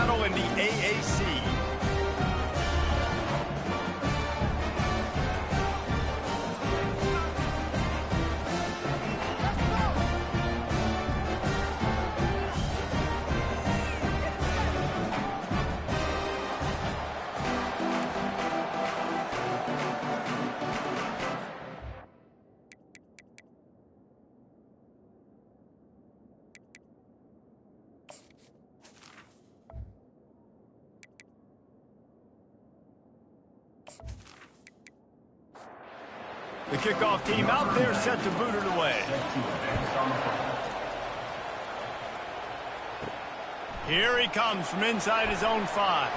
battle in the AAC. The kickoff team out there set to boot it away. Here he comes from inside his own 5.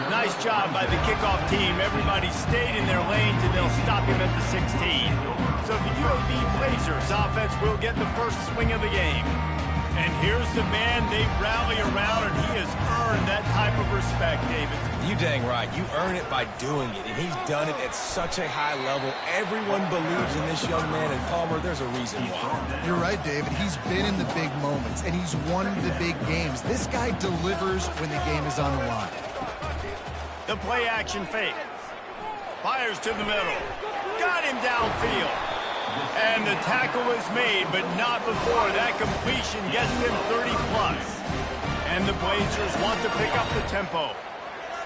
Nice job by the kickoff team. Everybody stayed in their lanes, and they'll stop him at the 16. So the UAB Blazers offense will get the first swing of the game. And here's the man they rally around, and he has earned that type of respect, David. You dang right. You earn it by doing it, and he's done it at such a high level. Everyone believes in this young man, and Palmer, there's a reason why. You're right, David. He's been in the big moments, and he's won the big games. This guy delivers when the game is on the line. The play action fake. Fires to the middle. Got him downfield. And the tackle is made, but not before that completion gets them 30+. And the Blazers want to pick up the tempo.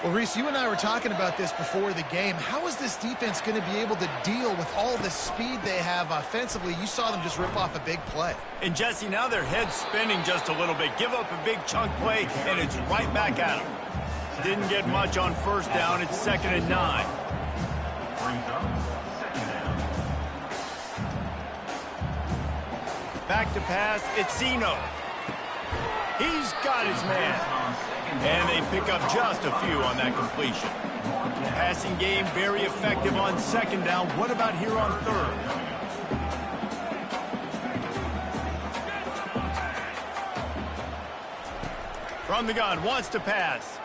Well, Reese, you and I were talking about this before the game. How is this defense going to be able to deal with all the speed they have offensively? You saw them just rip off a big play. And, Jesse, now their head's spinning just a little bit. Give up a big chunk play, and it's right back at them. Didn't get much on first down. It's 2nd and 9. Back to pass, it's Zeno. He's got his man. And they pick up just a few on that completion. Passing game very effective on 2nd down. What about here on 3rd? From the gun, wants to pass.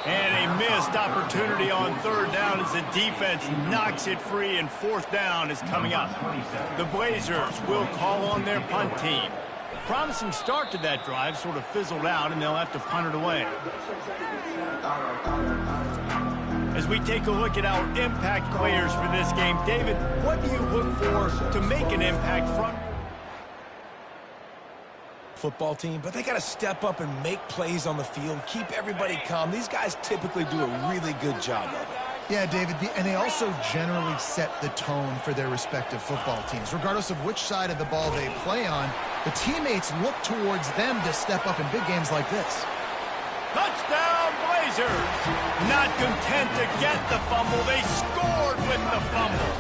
And a missed opportunity on 3rd down as the defense knocks it free, and 4th down is coming up. The Blazers will call on their punt team. Promising start to that drive, sort of fizzled out, and they'll have to punt it away. As we take a look at our impact players for this game, David, what do you look for to make an impact from football team? But they got to step up and make plays on the field, keep everybody calm. These guys typically do a really good job of it. Yeah, David, and they also generally set the tone for their respective football teams. Regardless of which side of the ball they play on, the teammates look towards them to step up in big games like this. Touchdown, Blazers! Not content to get the fumble, they scored with the fumble.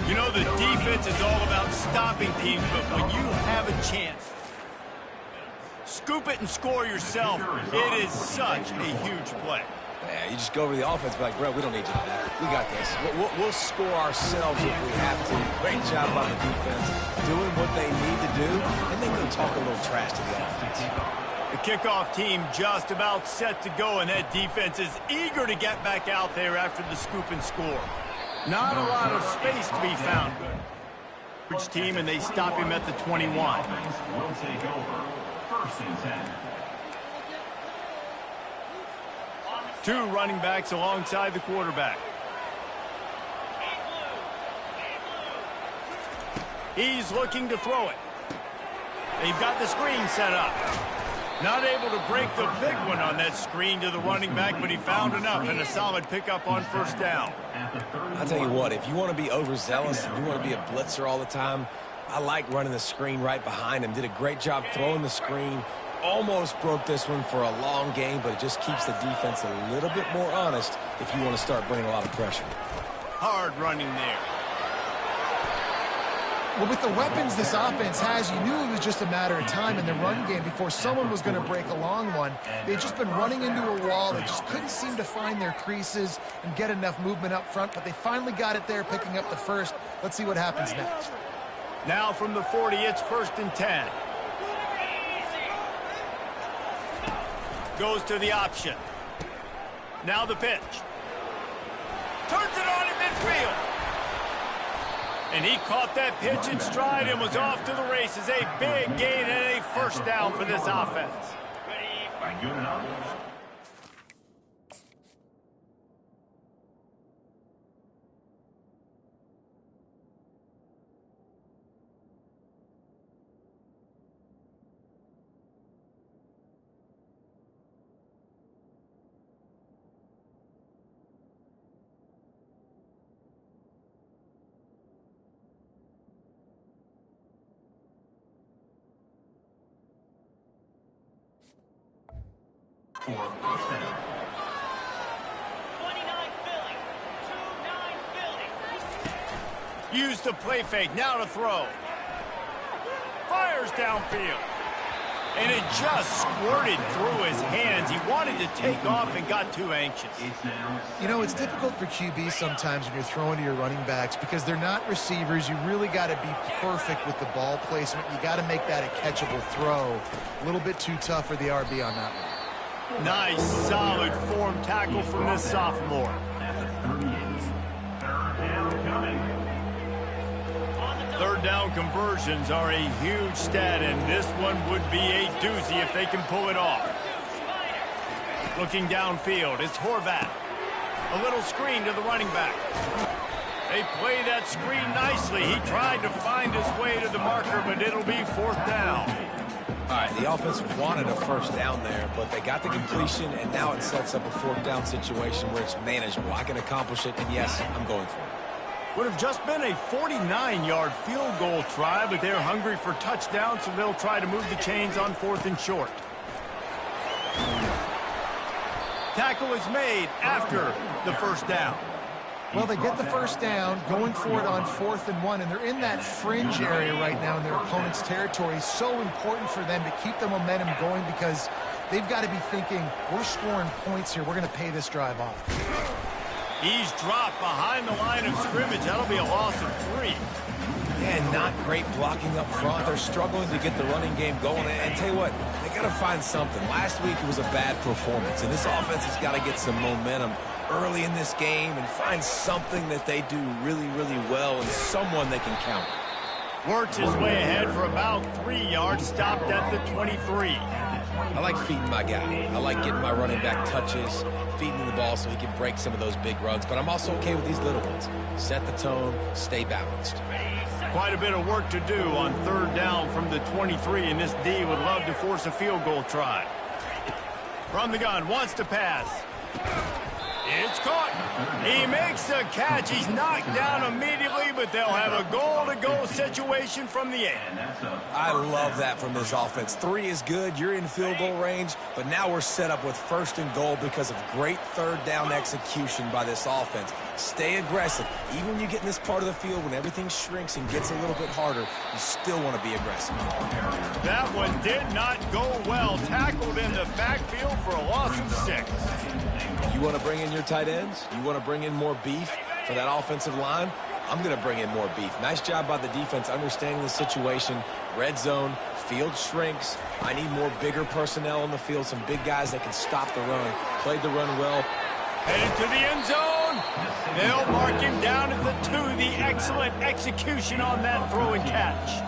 You know, the defense is all about stopping teams, but when you have a chance, scoop it and score yourself. It is such a huge play. Yeah, you just go over the offense and be like, bro, we don't need you to do that. We got this. We'll score ourselves if we have to. Great job by the defense, doing what they need to do, and then go talk a little trash to the offense. The kickoff team just about set to go, and that defense is eager to get back out there after the scoop and score. Not a lot of space to be found. Good team, and they stop him at the 21. Will take over. 1st and 10. 2 running backs alongside the quarterback. He's looking to throw it. They've got the screen set up. Not able to break the big one on that screen to the running back, but he found enough and a solid pickup on 1st down. I'll tell you what, if you want to be overzealous and you want to be a blitzer all the time, I like running the screen right behind him. Did a great job throwing the screen. Almost broke this one for a long game, but it just keeps the defense a little bit more honest if you want to start bringing a lot of pressure. Hard running there. Well, with the weapons this offense has, you knew it was just a matter of time in the run game before someone was going to break a long one. They'd just been running into a wall. They just couldn't seem to find their creases and get enough movement up front, but they finally got it there, picking up the first. Let's see what happens next. Now from the 40, it's 1st and 10. Goes to the option. Now the pitch. Turns it on in midfield. And he caught that pitch in stride and was off to the races. A big gain and a first down for this offense. Good enough. For first down. 29 Philly. 2-9 Philly. Use the play fake. Now to throw. Fires downfield. And it just squirted through his hands. He wanted to take off and got too anxious. You know, it's difficult for QB sometimes when you're throwing to your running backs because they're not receivers. You really got to be perfect with the ball placement. You got to make that a catchable throw. A little bit too tough for the RB on that one. Nice, solid form tackle from this sophomore. Third down conversions are a huge stat, and this one would be a doozy if they can pull it off. Looking downfield, it's Horvat. A little screen to the running back. They play that screen nicely. He tried to find his way to the marker, but it'll be fourth down. All right, the offense wanted a first down there, but they got the completion, and now it sets up a fourth down situation where it's manageable. I can accomplish it, and yes, I'm going for it. Would have just been a 49-yard field goal try, but they're hungry for touchdown, so they'll try to move the chains on fourth and short. Tackle is made after the first down. Well, they get the first down, going for it on 4th and 1, and they're in that fringe area right now in their opponent's territory. So important for them to keep the momentum going because they've got to be thinking, we're scoring points here. We're going to pay this drive off. He's dropped behind the line of scrimmage. That'll be a loss of 3. And not great blocking up front. They're struggling to get the running game going. And tell you what, they got to find something. Last week it was a bad performance, and this offense has got to get some momentum early in this game and find something that they do really, really well and someone they can count. Works his way ahead for about 3 yards, stopped at the 23. I like feeding my guy. I like getting my running back touches, feeding the ball so he can break some of those big runs. But I'm also okay with these little ones. Set the tone, stay balanced. Quite a bit of work to do on third down from the 23, and this D would love to force a field goal try. From the gun, wants to pass. It's caught. He makes the catch. He's knocked down immediately, but they'll have a goal-to-go situation from the 8. I love that from this offense. 3 is good. You're in field goal range, but now we're set up with first and goal because of great third down execution by this offense. Stay aggressive. Even when you get in this part of the field, when everything shrinks and gets a little bit harder, you still want to be aggressive. That one did not go well. Tackled in the backfield for a loss of 6. You want to bring in your tight ends? You want to bring in more beef for that offensive line? I'm going to bring in more beef. Nice job by the defense understanding the situation. Red zone, field shrinks. I need more bigger personnel on the field, some big guys that can stop the run. Played the run well. Headed to the end zone. They'll mark him down at the 2. The excellent execution on that throw and catch.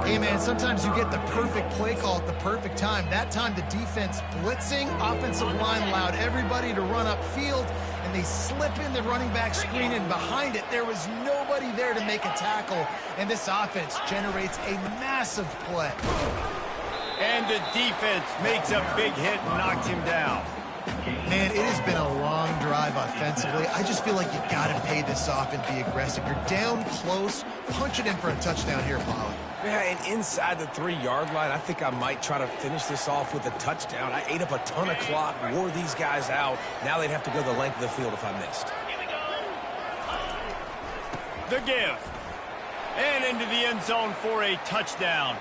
Hey, man, sometimes you get the perfect play call at the perfect time. That time the defense blitzing, offensive line allowed everybody to run upfield, and they slip in the running back screen, and behind it there was nobody there to make a tackle, and this offense generates a massive play. And the defense makes a big hit and knocks him down. Man, it has been a long drive offensively. I just feel like you got to pay this off and be aggressive. You're down close. Punch it in for a touchdown here, Pollard. Yeah, and inside the 3-yard line, I think I might try to finish this off with a touchdown. I ate up a ton of clock, wore these guys out. Now they'd have to go the length of the field if I missed. The give. And into the end zone for a touchdown.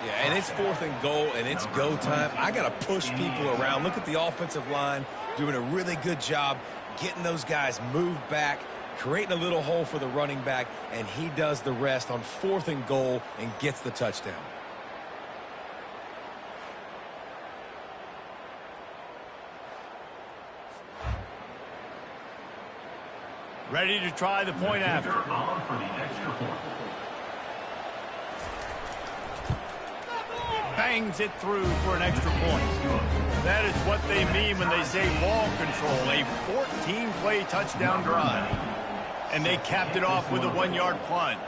Yeah, and it's 4th and goal, and it's go time. I got to push people around. Look at the offensive line doing a really good job getting those guys moved back, creating a little hole for the running back, and he does the rest on 4th and goal and gets the touchdown. Ready to try the point after. On for the extra point. Bangs it through for an extra point. That is what they mean when they say ball control, a 14-play touchdown drive. And they capped it off with a 1-yard plunge.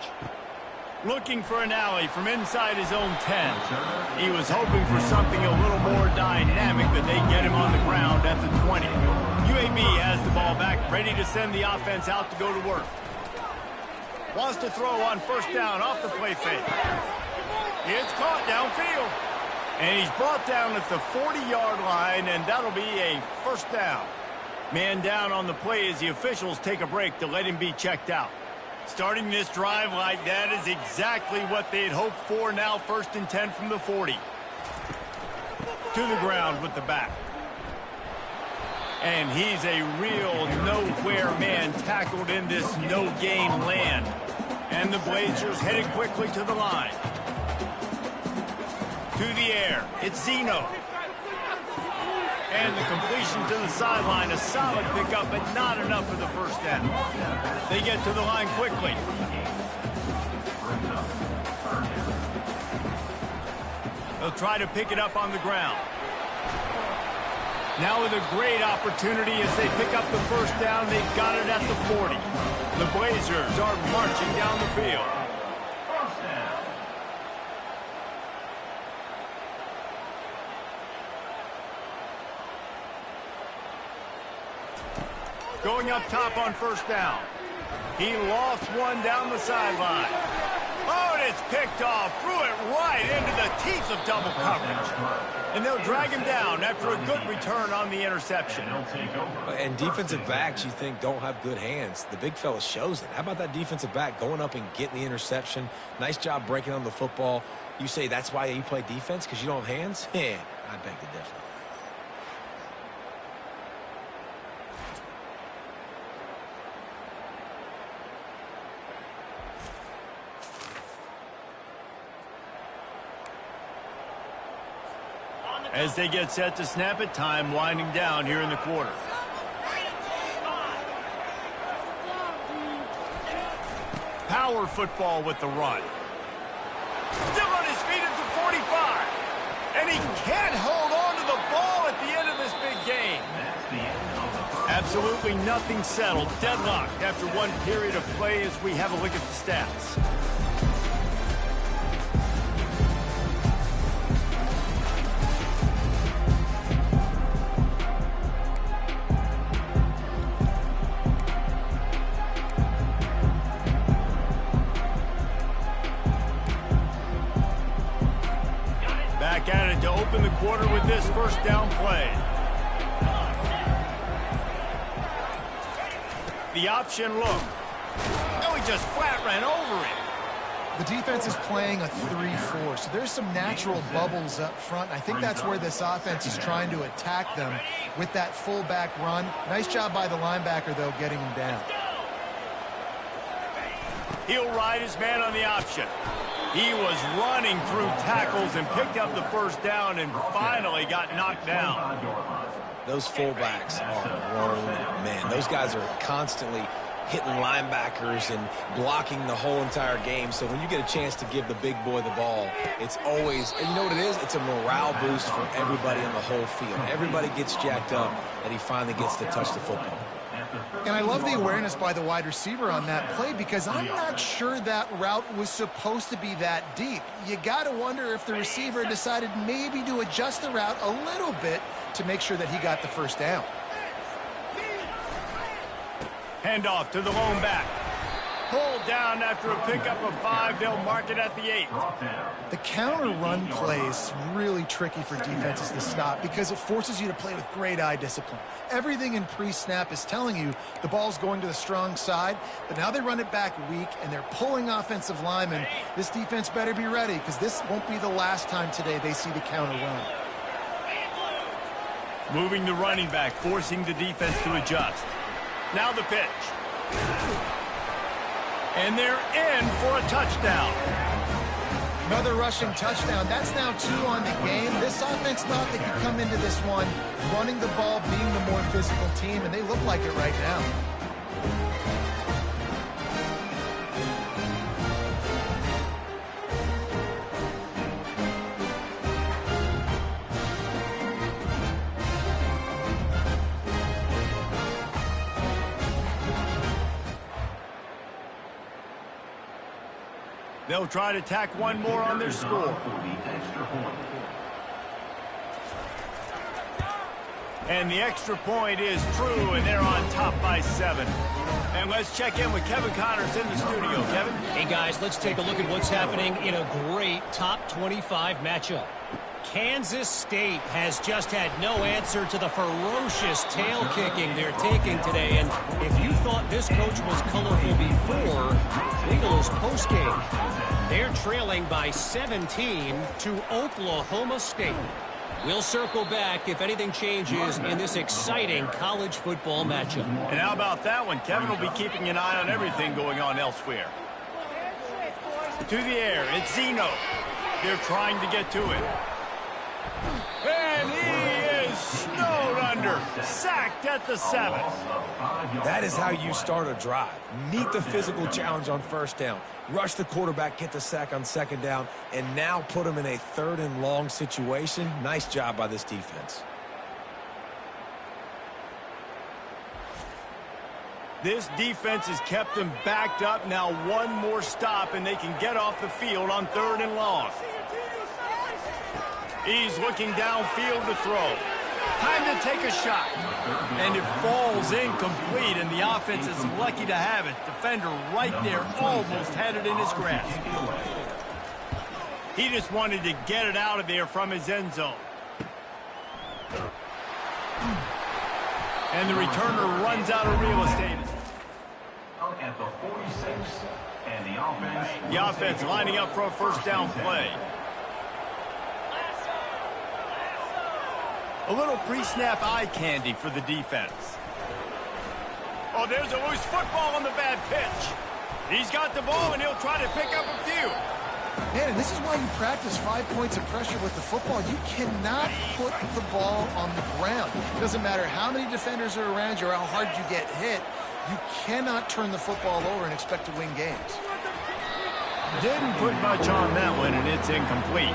Looking for an alley from inside his own 10. He was hoping for something a little more dynamic, but they get him on the ground at the 20. UAB has the ball back, ready to send the offense out to go to work. Wants to throw on first down off the play fake. It's caught downfield. And he's brought down at the 40-yard line, and that'll be a first down. Man down on the play as the officials take a break to let him be checked out. Starting this drive like that is exactly what they'd hoped for. Now 1st and 10 from the 40. To the ground with the back. And he's a real nowhere man tackled in this no-gain land. And the Blazers headed quickly to the line. To the air, it's Zeno. And the completion to the sideline, a solid pickup, but not enough for the first down. They get to the line quickly. They'll try to pick it up on the ground. Now with a great opportunity as they pick up the first down, they've got it at the 40. The Blazers are marching down the field. Going up top on first down. He lost one down the sideline. Oh, and it's picked off. Threw it right into the teeth of double coverage. And they'll drag him down after a good return on the interception. And defensive backs, you think, don't have good hands. The big fella shows it. How about that defensive back going up and getting the interception? Nice job breaking on the football. You say that's why you play defense, because you don't have hands? Yeah, I beg to differ. As they get set to snap it, time winding down here in the quarter. Power football with the run. Still on his feet at the 45. And he can't hold on to the ball at the end of this big game. Absolutely nothing settled. Deadlocked after one period of play as we have a look at the stats. Back at it to open the quarter with this first down play. The option look. Oh, he just flat ran over it. The defense is playing a 3-4, so there's some natural bubbles up front. I think that's where this offense is trying to attack them with that fullback run. Nice job by the linebacker, though, getting him down. He'll ride his man on the option. He was running through tackles and picked up the first down and finally got knocked down. Those fullbacks are grown men. Those guys are constantly hitting linebackers and blocking the whole entire game. So when you get a chance to give the big boy the ball, it's always, and you know what it is? It's a morale boost for everybody on the whole field. Everybody gets jacked up that he finally gets to touch the football. And I love the awareness by the wide receiver on that play because I'm not sure that route was supposed to be that deep. You got to wonder if the receiver decided maybe to adjust the route a little bit to make sure that he got the first down. Handoff to the lone back. Pulled down after a pickup of 5. They'll mark it at the 8. The counter run play is really tricky for defenses to stop because it forces you to play with great eye discipline. Everything in pre-snap is telling you the ball's going to the strong side, but now they run it back weak and they're pulling offensive linemen. This defense better be ready because this won't be the last time today they see the counter run. Moving the running back, forcing the defense to adjust. Now the pitch. And they're in for a touchdown. Another rushing touchdown. That's now 2 on the game. This offense thought they could come into this one running the ball, being the more physical team, and they look like it right now. They'll try to tack one more on their score. And the extra point is true, and they're on top by 7. And let's check in with Kevin Connors in the studio. Kevin? Hey, guys, let's take a look at what's happening in a great top 25 matchup. Kansas State has just had no answer to the ferocious tail kicking they're taking today. And if you thought this coach was colorful before, wait till his postgame. They're trailing by 17 to Oklahoma State. We'll circle back if anything changes in this exciting college football matchup. And how about that one? Kevin will be keeping an eye on everything going on elsewhere. To the air, it's Zeno. They're trying to get to him. And he is snowed under. Sacked at the 7. That is how you start a drive. Meet the physical challenge on first down. Rush the quarterback, get the sack on second down, and now put him in a 3rd and long situation. Nice job by this defense. This defense has kept them backed up. Now one more stop, and they can get off the field on 3rd and long. He's looking downfield to throw. Time to take a shot. And it falls incomplete, and the offense is lucky to have it. Defender right there almost had it in his grasp. He just wanted to get it out of there from his end zone. And the returner runs out of real estate. At the 46, and the offense lining up for a first down play. A little pre-snap eye candy for the defense. Oh, there's a loose football on the bad pitch. He's got the ball, and he'll try to pick up a few. Man, and this is why you practice 5 points of pressure with the football. You cannot put the ball on the ground. It doesn't matter how many defenders are around you or how hard you get hit. You cannot turn the football over and expect to win games. Didn't put much on that one, and it's incomplete.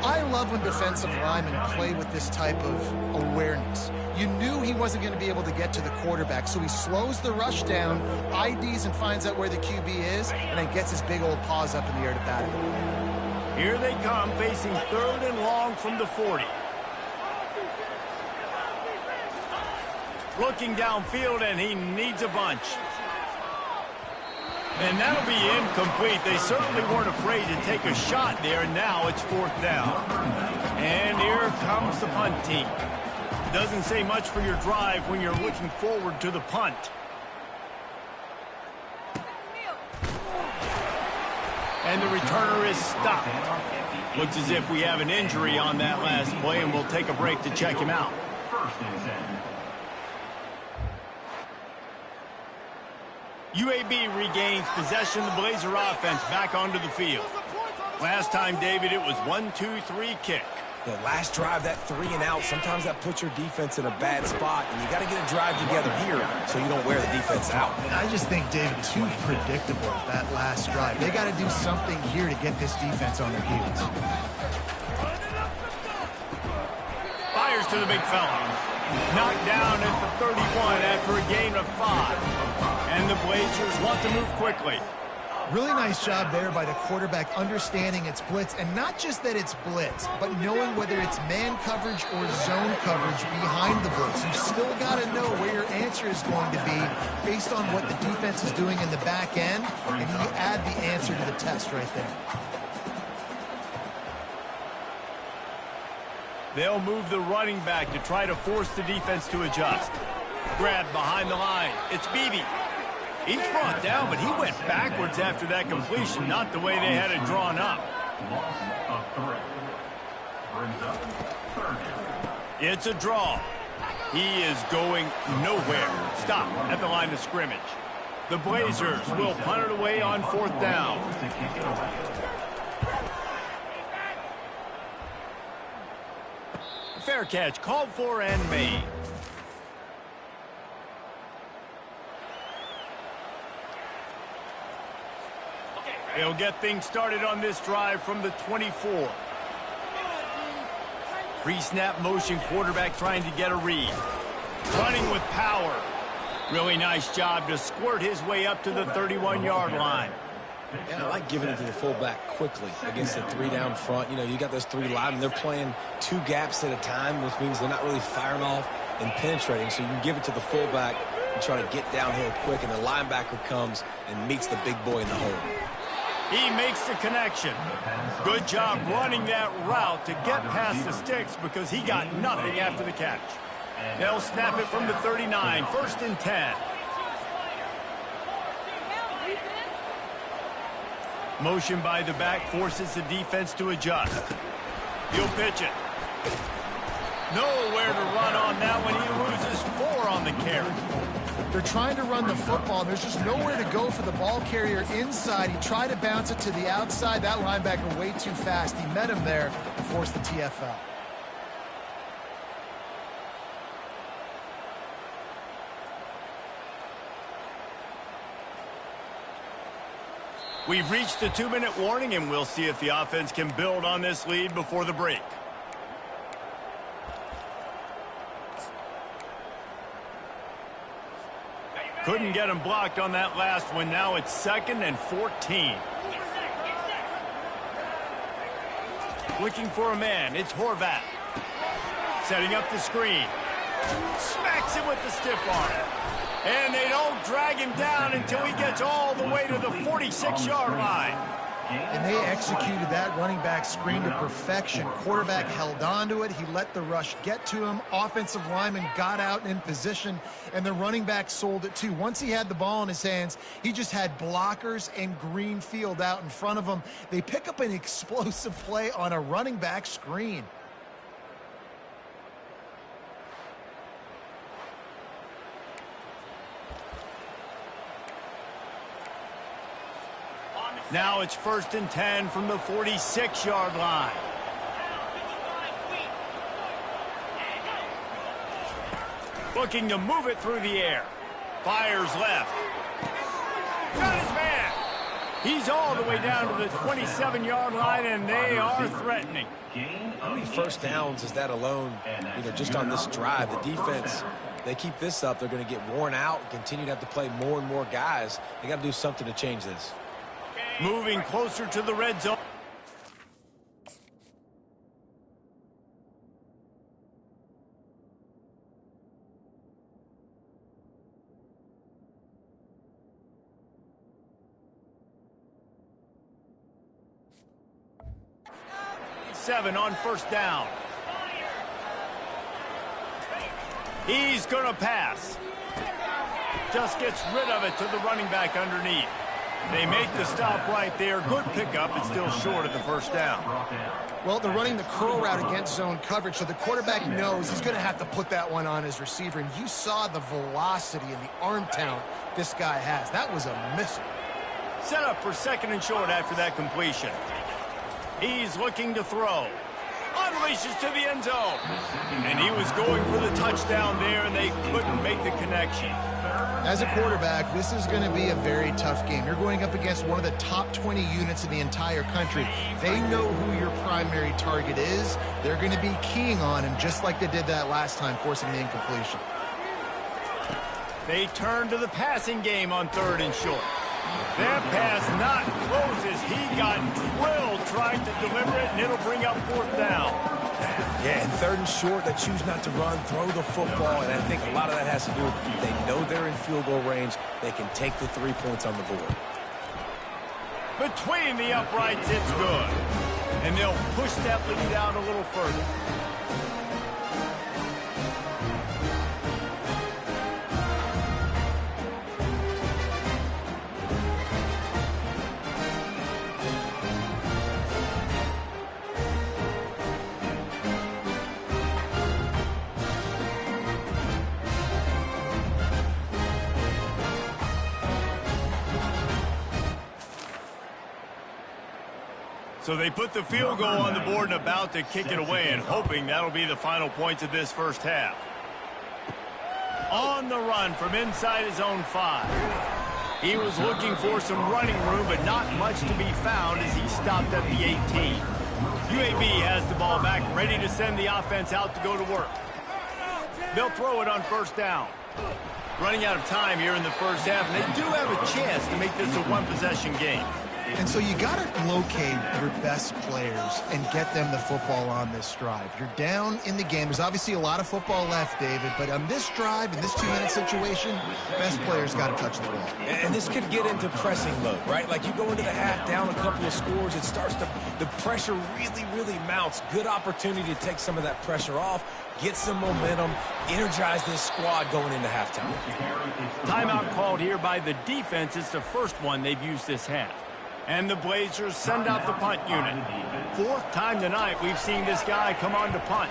I love when defensive linemen play with this type of awareness. You knew he wasn't going to be able to get to the quarterback, so he slows the rush down, IDs and finds out where the QB is, and then gets his big old paws up in the air to bat it. Here they come, facing 3rd and long from the 40. Looking downfield, and he needs a bunch. And that'll be incomplete. They certainly weren't afraid to take a shot there. Now it's 4th down. And here comes the punt team. Doesn't say much for your drive when you're looking forward to the punt. And the returner is stopped. Looks as if we have an injury on that last play, and we'll take a break to check him out. UAB regains possession of the Blazer offense back onto the field. Last time, David, it was 1-2-3 kick. The last drive, that 3 and out, sometimes that puts your defense in a bad spot, and you got to get a drive together here so you don't wear the defense out. I just think, David, too predictable that last drive. They got to do something here to get this defense on their heels. Fires to the big fella. Knocked down at the 31 after a gain of 5. And the Blazers want to move quickly. Really nice job there by the quarterback understanding it's blitz, and not just that it's blitz, but knowing whether it's man coverage or zone coverage behind the blitz. You've still got to know where your answer is going to be based on what the defense is doing in the back end, and you add the answer to the test right there. They'll move the running back to try to force the defense to adjust. Grabbed behind the line. It's Beebe. He's brought down, but he went backwards after that completion, not the way they had it drawn up. It's a draw. He is going nowhere. Stop at the line of scrimmage. The Blazers will punt it away on 4th down. Fair catch called for and made. They'll get things started on this drive from the 24. Pre-snap motion, quarterback trying to get a read. Running with power. Really nice job to squirt his way up to the 31-yard line. Yeah, I like giving it to the fullback quickly against the three down front. You know, you got those three linemen. They're playing two gaps at a time, which means they're not really firing off and penetrating. So you can give it to the fullback and try to get downhill quick, and the linebacker comes and meets the big boy in the hole. He makes the connection. Good job running that route to get past the sticks because he got nothing after the catch. They'll snap it from the 39, 1st and 10. Motion by the back forces the defense to adjust. He'll pitch it. Nowhere to run on that one. He loses 4 on the carry. They're trying to run the football. There's just nowhere to go for the ball carrier inside. He tried to bounce it to the outside. That linebacker way too fast. He met him there and forced the TFL. We've reached the 2-minute warning, and we'll see if the offense can build on this lead before the break. Couldn't get him blocked on that last one. Now it's 2nd and 14. Looking for a man. It's Horvat. Setting up the screen. Smacks him with the stiff arm. And they don't drag him down until he gets all the way to the 46-yard line. And they executed that running back screen to perfection. Quarterback held on to it. He let the rush get to him. Offensive lineman got out in position, and the running back sold it too. Once he had the ball in his hands, he just had blockers and green field out in front of him. They pick up an explosive play on a running back screen. Now it's 1st and 10 from the 46-yard line. Looking to move it through the air. Fires left. Got his man. He's all the way down to the 27-yard line, and they are threatening. How many first downs is that alone, just on this drive? The defense, they keep this up, they're going to get worn out, continue to have to play more and more guys. They got to do something to change this. Moving closer to the red zone. Seven on 1st down. He's going to pass. Just gets rid of it to the running back underneath. They make the stop right there. Good pickup. It's still short of the 1st down. Well, they're running the curl route against zone coverage, so the quarterback knows he's going to have to put that one on his receiver. And you saw the velocity and the arm talent this guy has. That was a missile. Set up for 2nd and short after that completion. He's looking to throw. Unleashes to the end zone. And he was going for the touchdown there, and they couldn't make the connection. As a quarterback, this is going to be a very tough game. You're going up against one of the top 20 units in the entire country. They know who your primary target is. They're going to be keying on him just like they did that last time, forcing the incompletion. They turn to the passing game on 3rd and short. That pass not close as he got drilled trying to deliver it, and it'll bring up 4th down. Yeah, and 3rd and short, they choose not to run, throw the football, and I think a lot of that has to do with they know they're in field goal range. They can take the 3 points on the board. Between the uprights, it's good. And they'll push that lead out a little further. So they put the field goal on the board and about to kick it away, and hoping that'll be the final points of this 1st half. On the run from inside his own 5. He was looking for some running room, but not much to be found as he stopped at the 18. UAB has the ball back, ready to send the offense out to go to work. They'll throw it on 1st down. Running out of time here in the 1st half, and they do have a chance to make this a one-possession game. And so you got to locate your best players and get them the football on this drive. You're down in the game. There's obviously a lot of football left, David, but on this drive, in this 2-minute situation, best players got to touch the ball. And this could get into pressing mode, right? Like you go into the half down a couple of scores, it starts to, the pressure really mounts. Good opportunity to take some of that pressure off, get some momentum, energize this squad going into halftime. Timeout called here by the defense. It's the first one they've used this half. And the Blazers send out the punt unit. Fourth time tonight we've seen this guy come on to punt.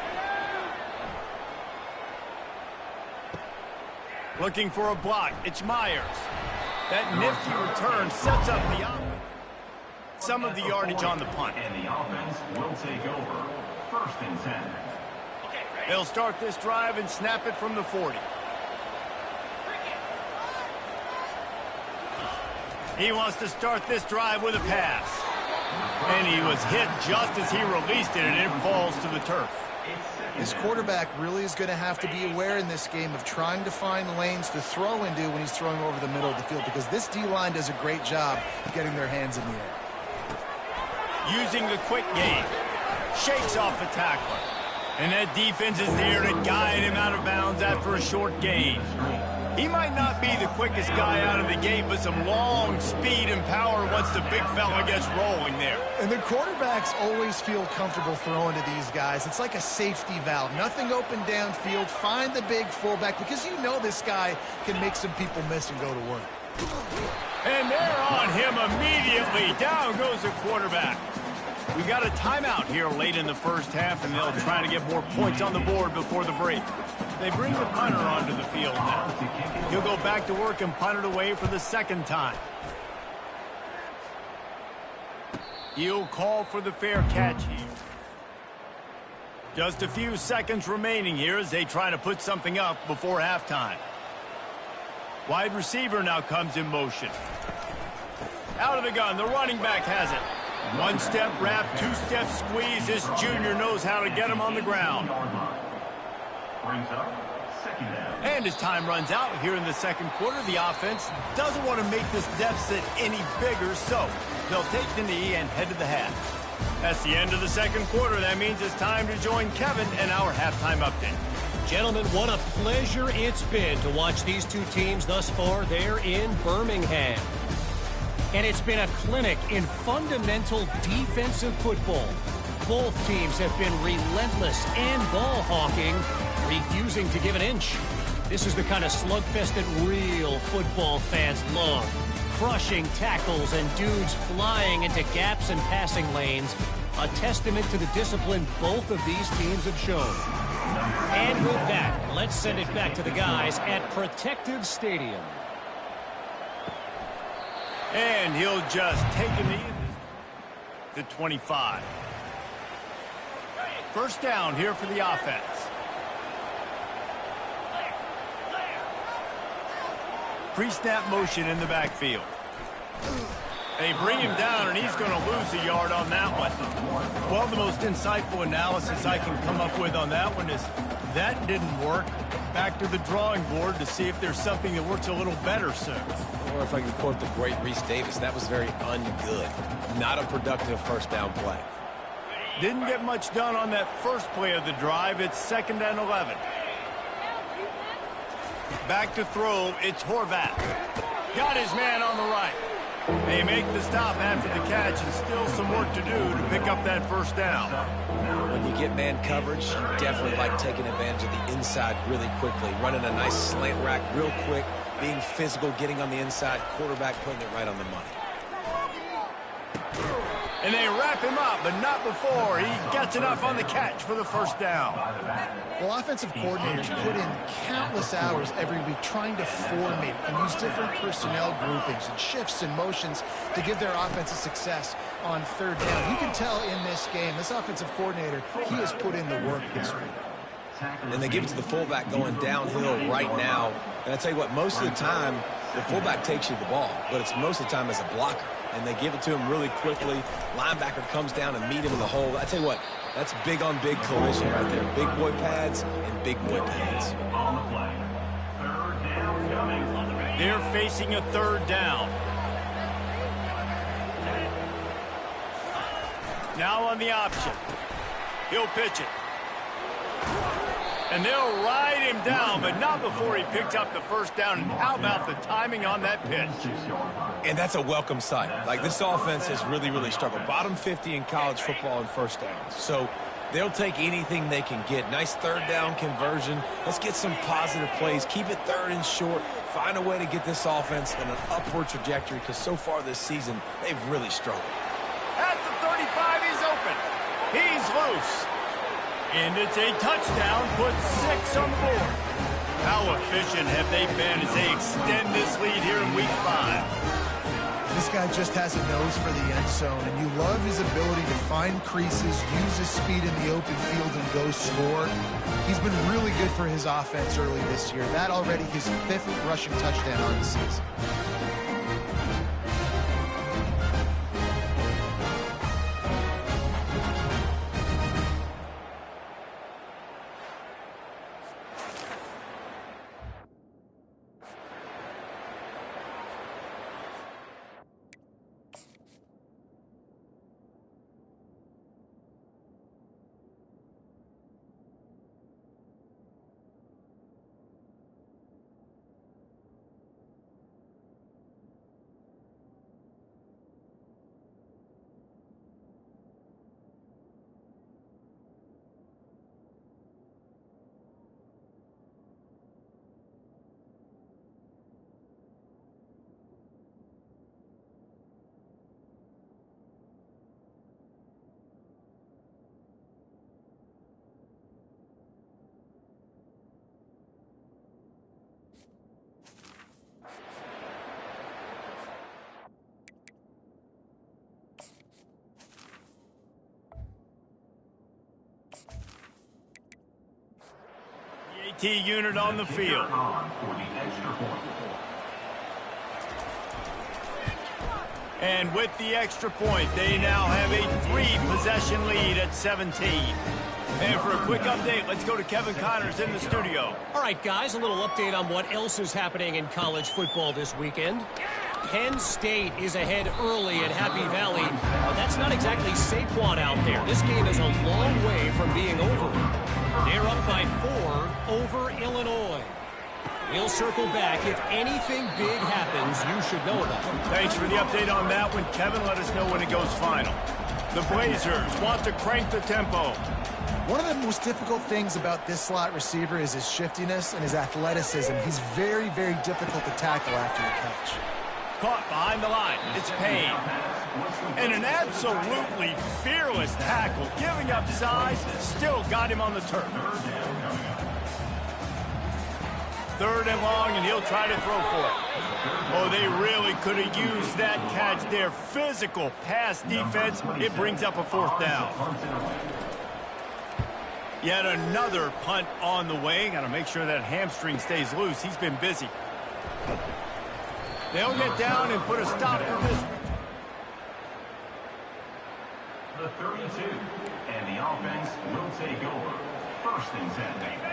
Looking for a block. It's Myers. That nifty return sets up the offense. Some of the yardage on the punt. And the offense will take over. 1st and 10. They'll start this drive and snap it from the 40. He wants to start this drive with a pass. And he was hit just as he released it, and it falls to the turf. This quarterback really is going to have to be aware in this game of trying to find lanes to throw into when he's throwing over the middle of the field, because this D-line does a great job of getting their hands in the air. Using the quick game. Shakes off the tackler. And that defense is there to guide him out of bounds after a short gain. He might not be the quickest guy out of the gate, but some long speed and power once the big fella gets rolling there. And the quarterbacks always feel comfortable throwing to these guys. It's like a safety valve. Nothing open downfield. Find the big fullback, because you know this guy can make some people miss and go to work. And they're on him immediately. Down goes the quarterback. We got a timeout here late in the first half, and they'll try to get more points on the board before the break. They bring the punter onto the field now. He'll go back to work and punt it away for the second time. He'll call for the fair catch here. Just a few seconds remaining here as they try to put something up before halftime. Wide receiver now comes in motion. Out of the gun, the running back has it. One-step wrap, two-step squeeze. This junior knows how to get him on the ground. And as time runs out here in the second quarter, the offense doesn't want to make this deficit any bigger, so they'll take the knee and head to the half. That's the end of the second quarter. That means it's time to join Kevin and our halftime update. Gentlemen, what a pleasure it's been to watch these two teams thus far there in Birmingham. And it's been a clinic in fundamental defensive football. Both teams have been relentless and ball hawking, refusing to give an inch. This is the kind of slugfest that real football fans love. Crushing tackles and dudes flying into gaps and passing lanes. A testament to the discipline both of these teams have shown. And with that, let's send it back to the guys at Protective Stadium. And he'll just take a knee to 25. First down here for the offense. Pre-snap motion in the backfield. They bring him down, and he's going to lose a yard on that one. Well, the most insightful analysis I can come up with on that one is that didn't work. Back to the drawing board to see if there's something that works a little better soon. Or if I can quote the great Reese Davis, that was very ungood. Not a productive first down play. Didn't get much done on that first play of the drive. It's 2nd and 11. Back to throw. It's Horvath. Got his man on the right. They make the stop after the catch, and still some work to do to pick up that first down. When you get man coverage, you definitely like taking advantage of the inside really quickly. Running a nice slant rack real quick, being physical, getting on the inside, quarterback putting it right on the money. And they wrap him up, but not before he gets enough on the catch for the first down. Well, offensive coordinators put in countless hours every week trying to formate and use different personnel groupings and shifts and motions to give their offensive success on third down. You can tell in this game, this offensive coordinator, he has put in the work this week. And they give it to the fullback going downhill right now. And I tell you what, most of the time, the fullback takes you the ball, but it's most of the time as a blocker. And they give it to him really quickly. Linebacker comes down and meet him in the hole. I tell you what, that's big on big collision right there. Big boy pads and big boy pads. They're facing a third down. Now on the option. He'll pitch it. And they'll ride him down, but not before he picks up the first down. And how about the timing on that pitch? And that's a welcome sight. Like, this offense has really, really struggled. Bottom 50 in college football in first downs. So they'll take anything they can get. Nice third down conversion. Let's get some positive plays. Keep it third and short. Find a way to get this offense in an upward trajectory, because so far this season, they've really struggled. At the 35, he's open. He's loose. And it's a touchdown, puts 6 on the board. How efficient have they been as they extend this lead here in week 5? This guy just has a nose for the end zone, and you love his ability to find creases, use his speed in the open field, and go score. He's been really good for his offense early this year. That already his 5th rushing touchdown on the season. AT unit on the field. And with the extra point, they now have a 3-possession lead at 17. And for a quick update, let's go to Kevin Connors in the studio. All right, guys, a little update on what else is happening in college football this weekend. Penn State is ahead early at Happy Valley, but that's not exactly Saquon out there. This game is a long way from being over. They're up by 4 over Illinois. We'll circle back. If anything big happens, you should know about it. Thanks for the update on that one, Kevin. Let us know when it goes final. The Blazers want to crank the tempo. One of the most difficult things about this slot receiver is his shiftiness and his athleticism. He's very, very difficult to tackle after the catch. Caught behind the line. It's Payne. And an absolutely fearless tackle. Giving up size, still got him on the turf. 3rd and long, and he'll try to throw for it. Oh, they really could have used that catch there. Physical pass defense. It brings up a 4th down. Yet another punt on the way. Got to make sure that hamstring stays loose. He's been busy. They'll get down and put a stop to this. The 32, and the offense will take over. 1st and 10.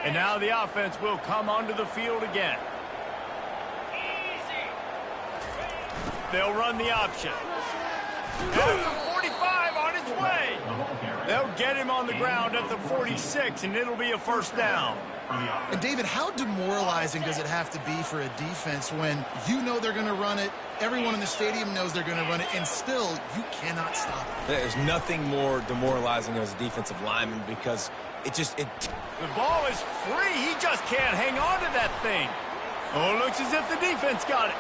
And now the offense will come onto the field again. They'll run the option. And the 45 on its way. They'll get him on the ground at the 46, and it'll be a 1st down. And David, how demoralizing does it have to be for a defense when you know they're going to run it, everyone in the stadium knows they're going to run it, and still you cannot stop it? There's nothing more demoralizing as a defensive lineman, because the ball is free. He just can't hang on to that thing. Oh, it looks as if the defense got it.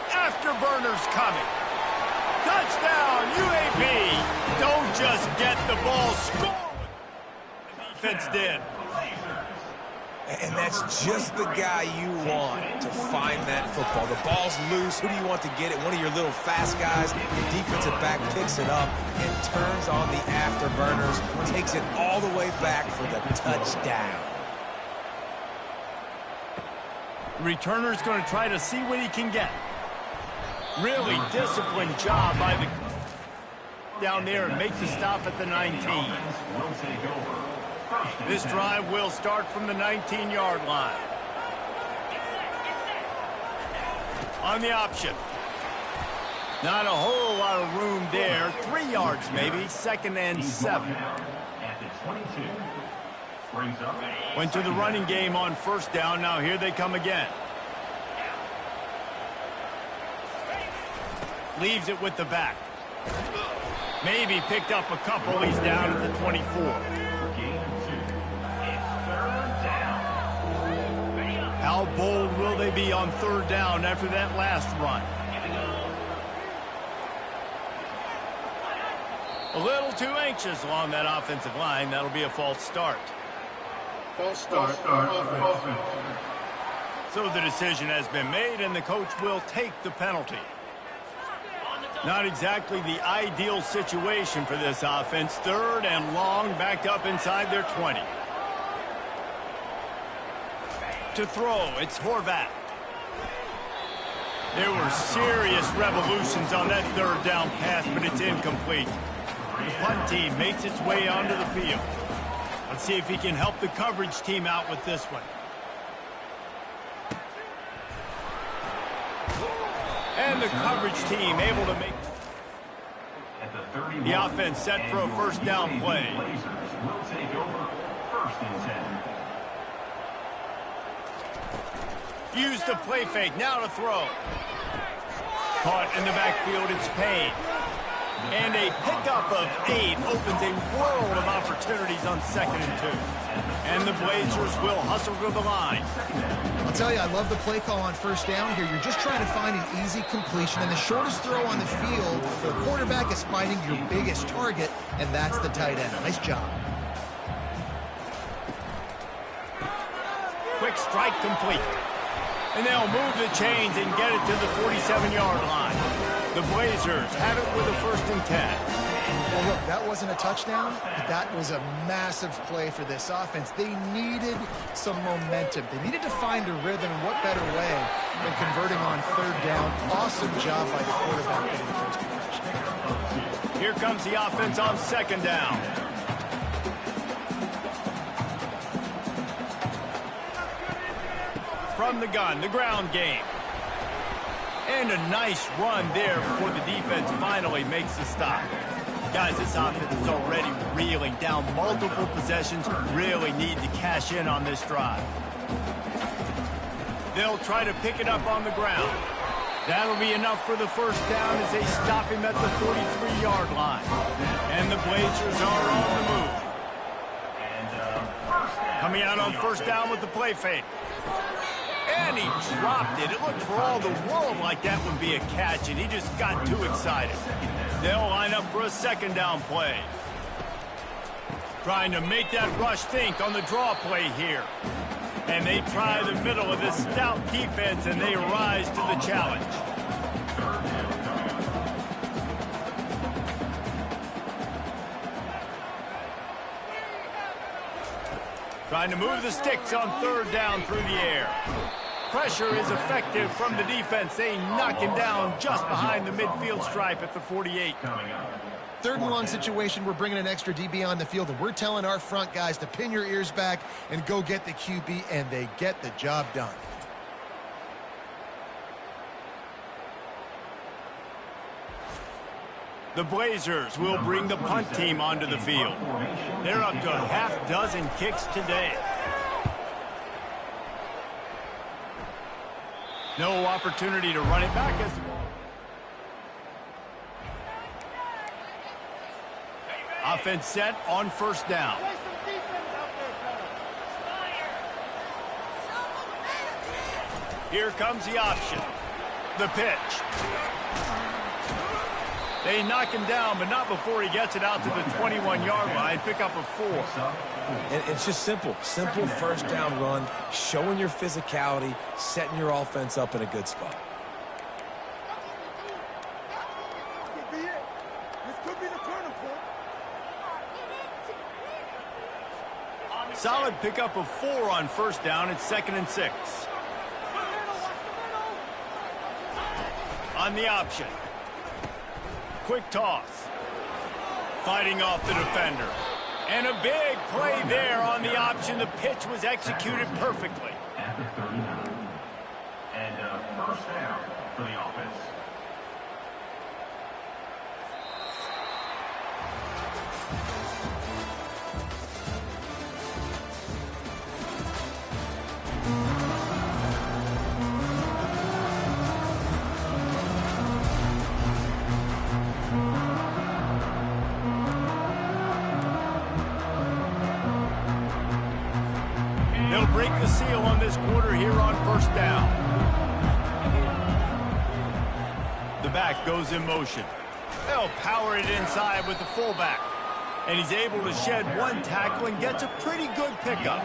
Afterburner's coming. Touchdown, UAB. Don't just get the ball, score. The defense did. And that's just the guy you want to find that football. The ball's loose. Who do you want to get it? One of your little fast guys. Your defensive back picks it up and turns on the afterburners, takes it all the way back for the touchdown. Returner's going to try to see what he can get. Really disciplined job by the down there and make the stop at the 19. This drive will start from the 19-yard line. On the option. Not a whole lot of room there. 3 yards maybe. 2nd and 7. At the 22. Brings up. Went to the running game on 1st down. Now here they come again. Leaves it with the back. Maybe picked up a couple. He's down at the 24. Game 2. It's 3rd down. How bold will they be on 3rd down after that last run? A little too anxious along that offensive line. That'll be a false start. False start on offense. So the decision has been made, and the coach will take the penalty. Not exactly the ideal situation for this offense. 3rd and long, backed up inside their 20. To throw, it's Horvath. There were serious revolutions on that 3rd down pass, but it's incomplete. The punt team makes its way onto the field. Let's see if he can help the coverage team out with this one. And the coverage team able to make the offense set for a 1st down play. Blazers will take over 1st and 10. Use the play fake. Now to throw. Caught in the backfield. It's Payne. And a pickup of 8 opens a world of opportunities on 2nd and 2. And the Blazers will hustle to the line. I'll tell you, I love the play call on 1st down here. You're just trying to find an easy completion, and the shortest throw on the field for the quarterback is finding your biggest target, and that's the tight end. Nice job. Quick strike complete. And they'll move the chains and get it to the 47-yard line. The Blazers have it with a 1st and 10. Well, look, that wasn't a touchdown, but that was a massive play for this offense. They needed some momentum. They needed to find a rhythm, and what better way than converting on 3rd down. Awesome job by the quarterback getting first possession. Here comes the offense on 2nd down. From the gun, the ground game. And a nice run there before the defense finally makes the stop. Guys, this offense is already reeling down multiple possessions. Really need to cash in on this drive. They'll try to pick it up on the ground. That'll be enough for the 1st down as they stop him at the 43-yard line. And the Blazers are on the move. Coming out on 1st down with the play fake. And he dropped it. It looked for all the world like that would be a catch, and he just got too excited. They'll line up for a 2nd down play. Trying to make that rush think on the draw play here. And they try the middle of this stout defense, and they rise to the challenge. Trying to move the sticks on 3rd down through the air. Pressure is effective from the defense. They knock him down just behind the midfield stripe at the 48. 3rd and long situation, we're bringing an extra DB on the field, and we're telling our front guys to pin your ears back and go get the QB, and they get the job done. The Blazers will bring the punt team onto the field. They're up to a half-dozen kicks today. No opportunity to run it back as offense set on 1st down. Here comes the option. The pitch. They knock him down, but not before he gets it out to the 21-yard line. Pick up a 4. And it's just simple. Simple 1st down run, showing your physicality, setting your offense up in a good spot. Solid pickup of 4 on 1st down. It's 2nd and 6. On the option. Quick toss. Fighting off the defender. And a big play there on the option. The pitch was executed perfectly. At the 39. And 1st down for the offense. They'll break the seal on this quarter here on first down. The back goes in motion. They'll power it inside with the fullback. And he's able to shed one tackle and gets a pretty good pickup.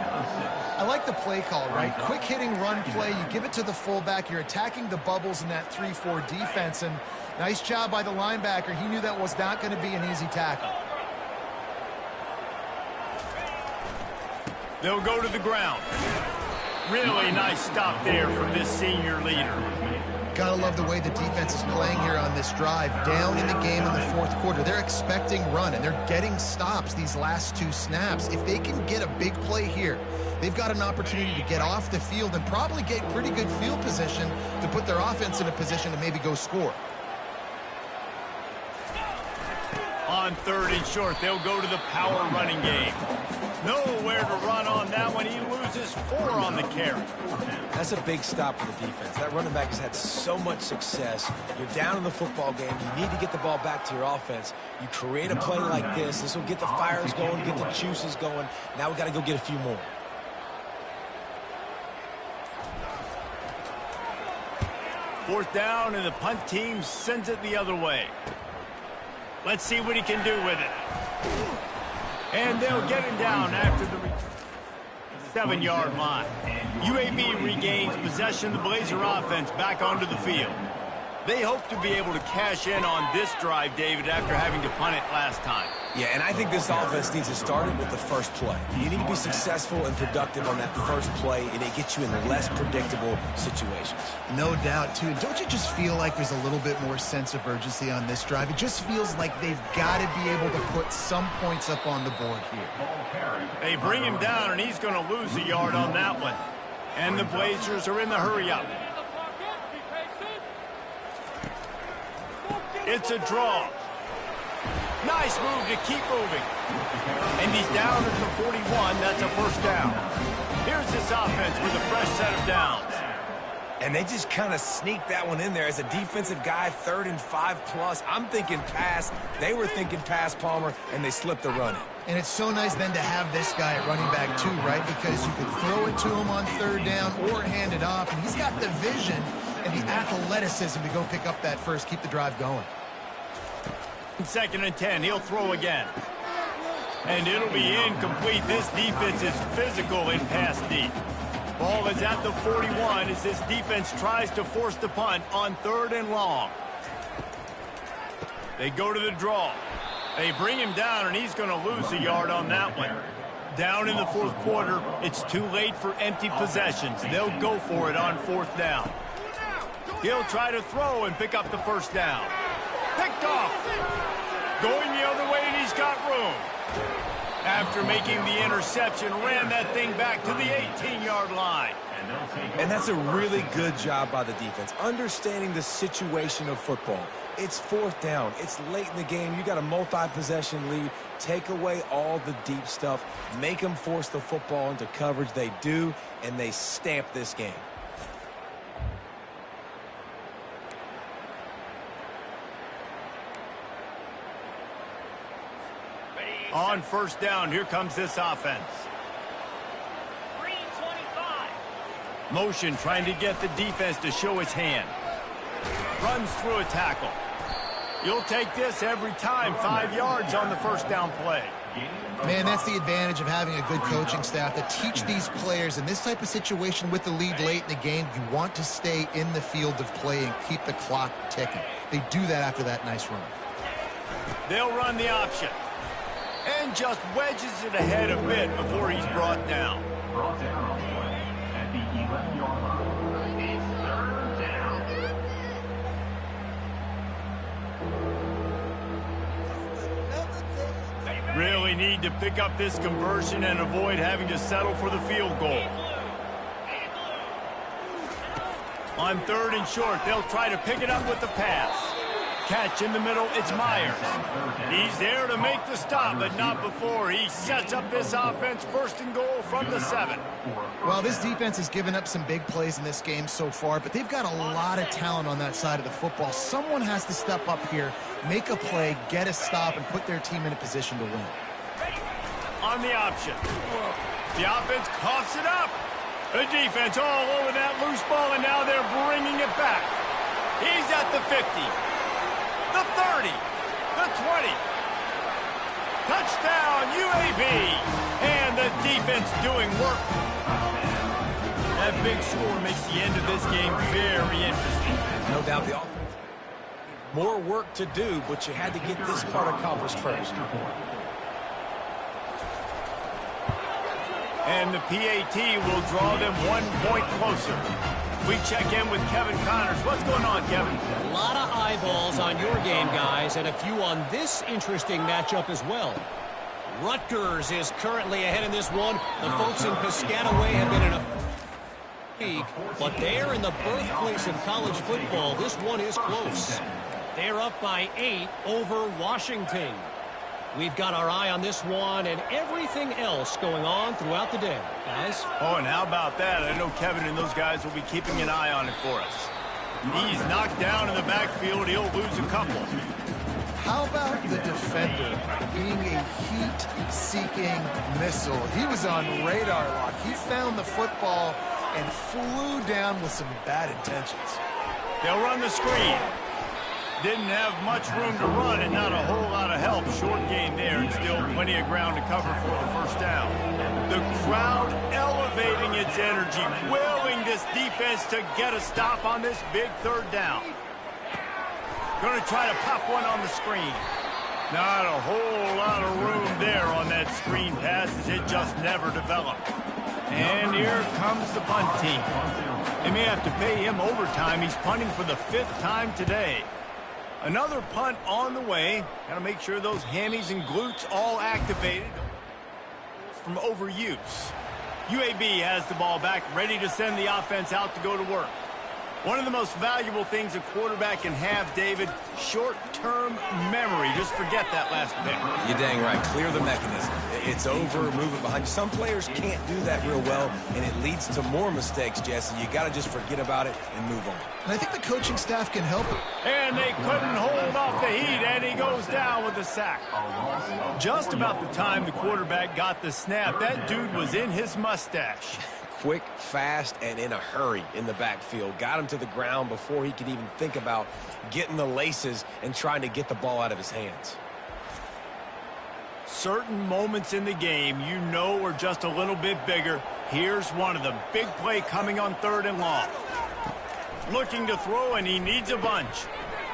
I like the play call, right? Quick hitting run play. You give it to the fullback. You're attacking the bubbles in that 3-4 defense. And nice job by the linebacker. He knew that was not going to be an easy tackle. They'll go to the ground. Really nice stop there from this senior leader. Gotta love the way the defense is playing here on this drive. Down in the game in the fourth quarter. They're expecting run, and they're getting stops these last 2 snaps. If they can get a big play here, they've got an opportunity to get off the field and probably get pretty good field position to put their offense in a position to maybe go score. On 3rd and short, they'll go to the power running game. Nowhere to run on that one. He loses 4 on the carry. That's a big stop for the defense. That running back has had so much success. You're down in the football game. You need to get the ball back to your offense. You create a play like this. This will get the fires going, get the juices going. Now we got to go get a few more. Fourth down, and the punt team sends it the other way. Let's see what he can do with it. And they'll get him down after the 7-yard line. UAB regains possession of the Blazer offense back onto the field. They hope to be able to cash in on this drive, David, after having to punt it last time. Yeah, and I think this offense needs to start it with the first play. You need to be successful and productive on that first play, and it gets you in less predictable situations. No doubt, too. Don't you just feel like there's a little bit more sense of urgency on this drive? It just feels like they've got to be able to put some points up on the board here. They bring him down, and he's going to lose a yard on that one. And the Blazers are in the hurry-up. It's a draw. Nice move to keep moving. And he's down at the 41. That's a first down. Here's this offense with a fresh set of downs. And they just kind of sneaked that one in there as a defensive guy, 3rd and 5+. I'm thinking pass. They were thinking pass, Palmer, and they slipped the run in. And it's so nice then to have this guy at running back too, right? Because you could throw it to him on 3rd down or hand it off. And he's got the vision and the athleticism to go pick up that first, keep the drive going. 2nd and 10, he'll throw again. And it'll be incomplete. This defense is physical in pass deep. Ball is at the 41 as this defense tries to force the punt on 3rd and long. They go to the draw. They bring him down, and he's going to lose a yard on that one. Down in the fourth quarter, it's too late for empty possessions. They'll go for it on 4th down. He'll try to throw and pick up the first down. Picked off. Going the other way, and he's got room. After making the interception, ran that thing back to the 18-yard line. And that's a really good job by the defense, understanding the situation of football. It's 4th down. It's late in the game. You got a multi-possession lead. Take away all the deep stuff. Make them force the football into coverage. They do, and they stamp this game. On 1st down, here comes this offense. 325. Motion trying to get the defense to show its hand. Runs through a tackle. You'll take this every time. 5 yards on the 1st down play. Man, that's the advantage of having a good coaching staff to teach these players in this type of situation with the lead late in the game. You want to stay in the field of play and keep the clock ticking. They do that after that nice run. They'll run the option. And just wedges it ahead a bit before he's brought down. Brought down on the play at the 11-yard line. It's 3rd down. Really need to pick up this conversion and avoid having to settle for the field goal. On 3rd and short, they'll try to pick it up with the pass. Catch in the middle, it's Myers. He's there to make the stop, but not before. He sets up this offense 1st and goal from the 7. Well, this defense has given up some big plays in this game so far, but they've got a lot of talent on that side of the football. Someone has to step up here, make a play, get a stop, and put their team in a position to win. On the option. The offense coughs it up. The defense all over that loose ball, and now they're bringing it back. He's at the 50, the 30, the 20. Touchdown, UAB. And the defense doing work. That big score makes the end of this game very interesting. No doubt the offense. More work to do, but you had to get this part accomplished first. And the PAT will draw them 1 point closer. We check in with Kevin Connors. What's going on, Kevin? A lot of eyeballs on your game, guys, and a few on this interesting matchup as well. Rutgers is currently ahead in this one. The folks in Piscataway have been in a week, but they're in the birthplace of college football. This one is close. They're up by 8 over Washington. We've got our eye on this one and everything else going on throughout the day, guys. Oh, and how about that? I know Kevin and those guys will be keeping an eye on it for us. He's knocked down in the backfield. He'll lose a couple. How about the defender being a heat-seeking missile? He was on radar lock. He found the football and flew down with some bad intentions. They'll run the screen. Didn't have much room to run and not a whole lot of help. Short gain there and still plenty of ground to cover for the first down. The crowd elevating its energy, willing this defense to get a stop on this big third down. Going to try to pop one on the screen. Not a whole lot of room there on that screen pass as it just never developed. And here comes the punt team. They may have to pay him overtime. He's punting for the 5th time today. Another punt on the way. Got to make sure those hammies and glutes all activated from overuse. UAB has the ball back, ready to send the offense out to go to work. One of the most valuable things a quarterback can have, David, short-term memory. Just forget that last pick. You're dang right. Clear the mechanism. It's over, move it behind you. Some players can't do that real well, and it leads to more mistakes, Jesse. You got to just forget about it and move on. And I think the coaching staff can help him. And they couldn't hold off the heat, and he goes down with a sack. Just about the time the quarterback got the snap, that dude was in his mustache. Quick, fast, and in a hurry in the backfield. Got him to the ground before he could even think about getting the laces and trying to get the ball out of his hands. Certain moments in the game you know are just a little bit bigger. Here's one of them. Big play coming on 3rd and long. Looking to throw, and he needs a bunch.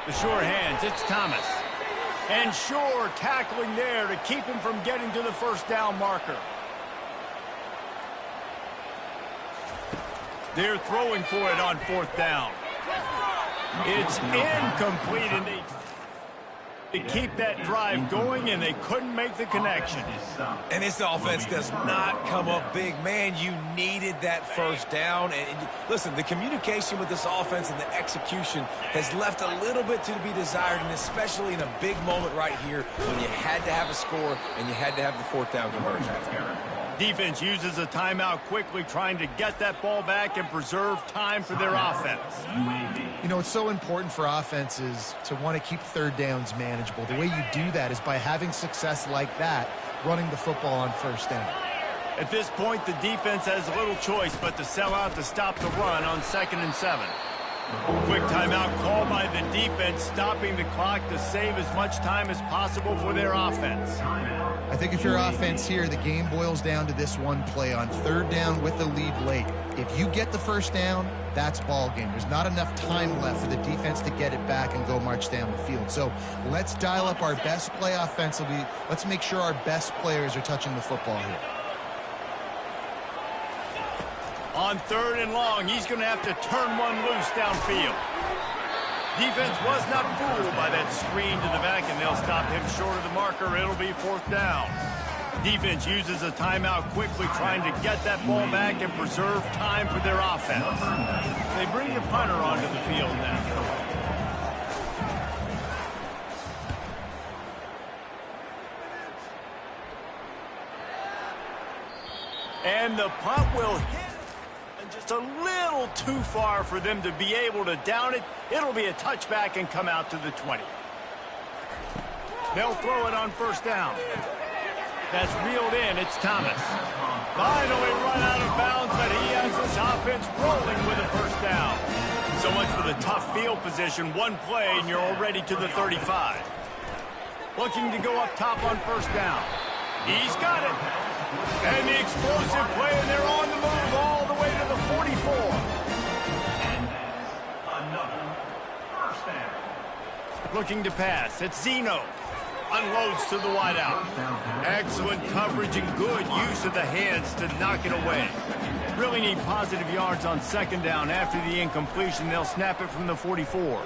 The sure hands, it's Thomas. And Shore tackling there to keep him from getting to the first down marker. They're throwing for it on 4th down. It's incomplete, and they keep that drive going, and they couldn't make the connection. And this offense does not come up big. Man, you needed that first down. And listen, the communication with this offense and the execution has left a little bit to be desired, and especially in a big moment right here when you had to have a score and you had to have the 4th down conversion. Defense uses a timeout quickly, trying to get that ball back and preserve time for their offense. You know, it's so important for offenses to want to keep 3rd downs manageable. The way you do that is by having success like that, running the football on 1st down. At this point, the defense has little choice but to sell out to stop the run on 2nd and 7. Quick timeout called by the defense, stopping the clock to save as much time as possible for their offense. I think if your offense here, the game boils down to this one play on 3rd down with the lead late. If you get the first down, that's ball game. There's not enough time left for the defense to get it back and go march down the field. So let's dial up our best play offensively. Let's make sure our best players are touching the football here. On 3rd and long, he's going to have to turn one loose downfield. Defense was not fooled by that screen to the back, and they'll stop him short of the marker. It'll be 4th down. Defense uses a timeout quickly, trying to get that ball back and preserve time for their offense. They bring the punter onto the field now. And the punt will hit just a little too far for them to be able to down it. It'll be a touchback and come out to the 20. They'll throw it on 1st down. That's reeled in. It's Thomas. Finally run out of bounds, but he has the gets rolling with a first down. So much for the tough field position. One play, and you're already to the 35. Looking to go up top on first down. He's got it. And the explosive play, and they're on the move all the way to the 44. And that's another first down. Looking to pass. It's Zeno. Unloads to the wideout. Excellent coverage and good use of the hands to knock it away. Really need positive yards on second down. After the incompletion, they'll snap it from the 44.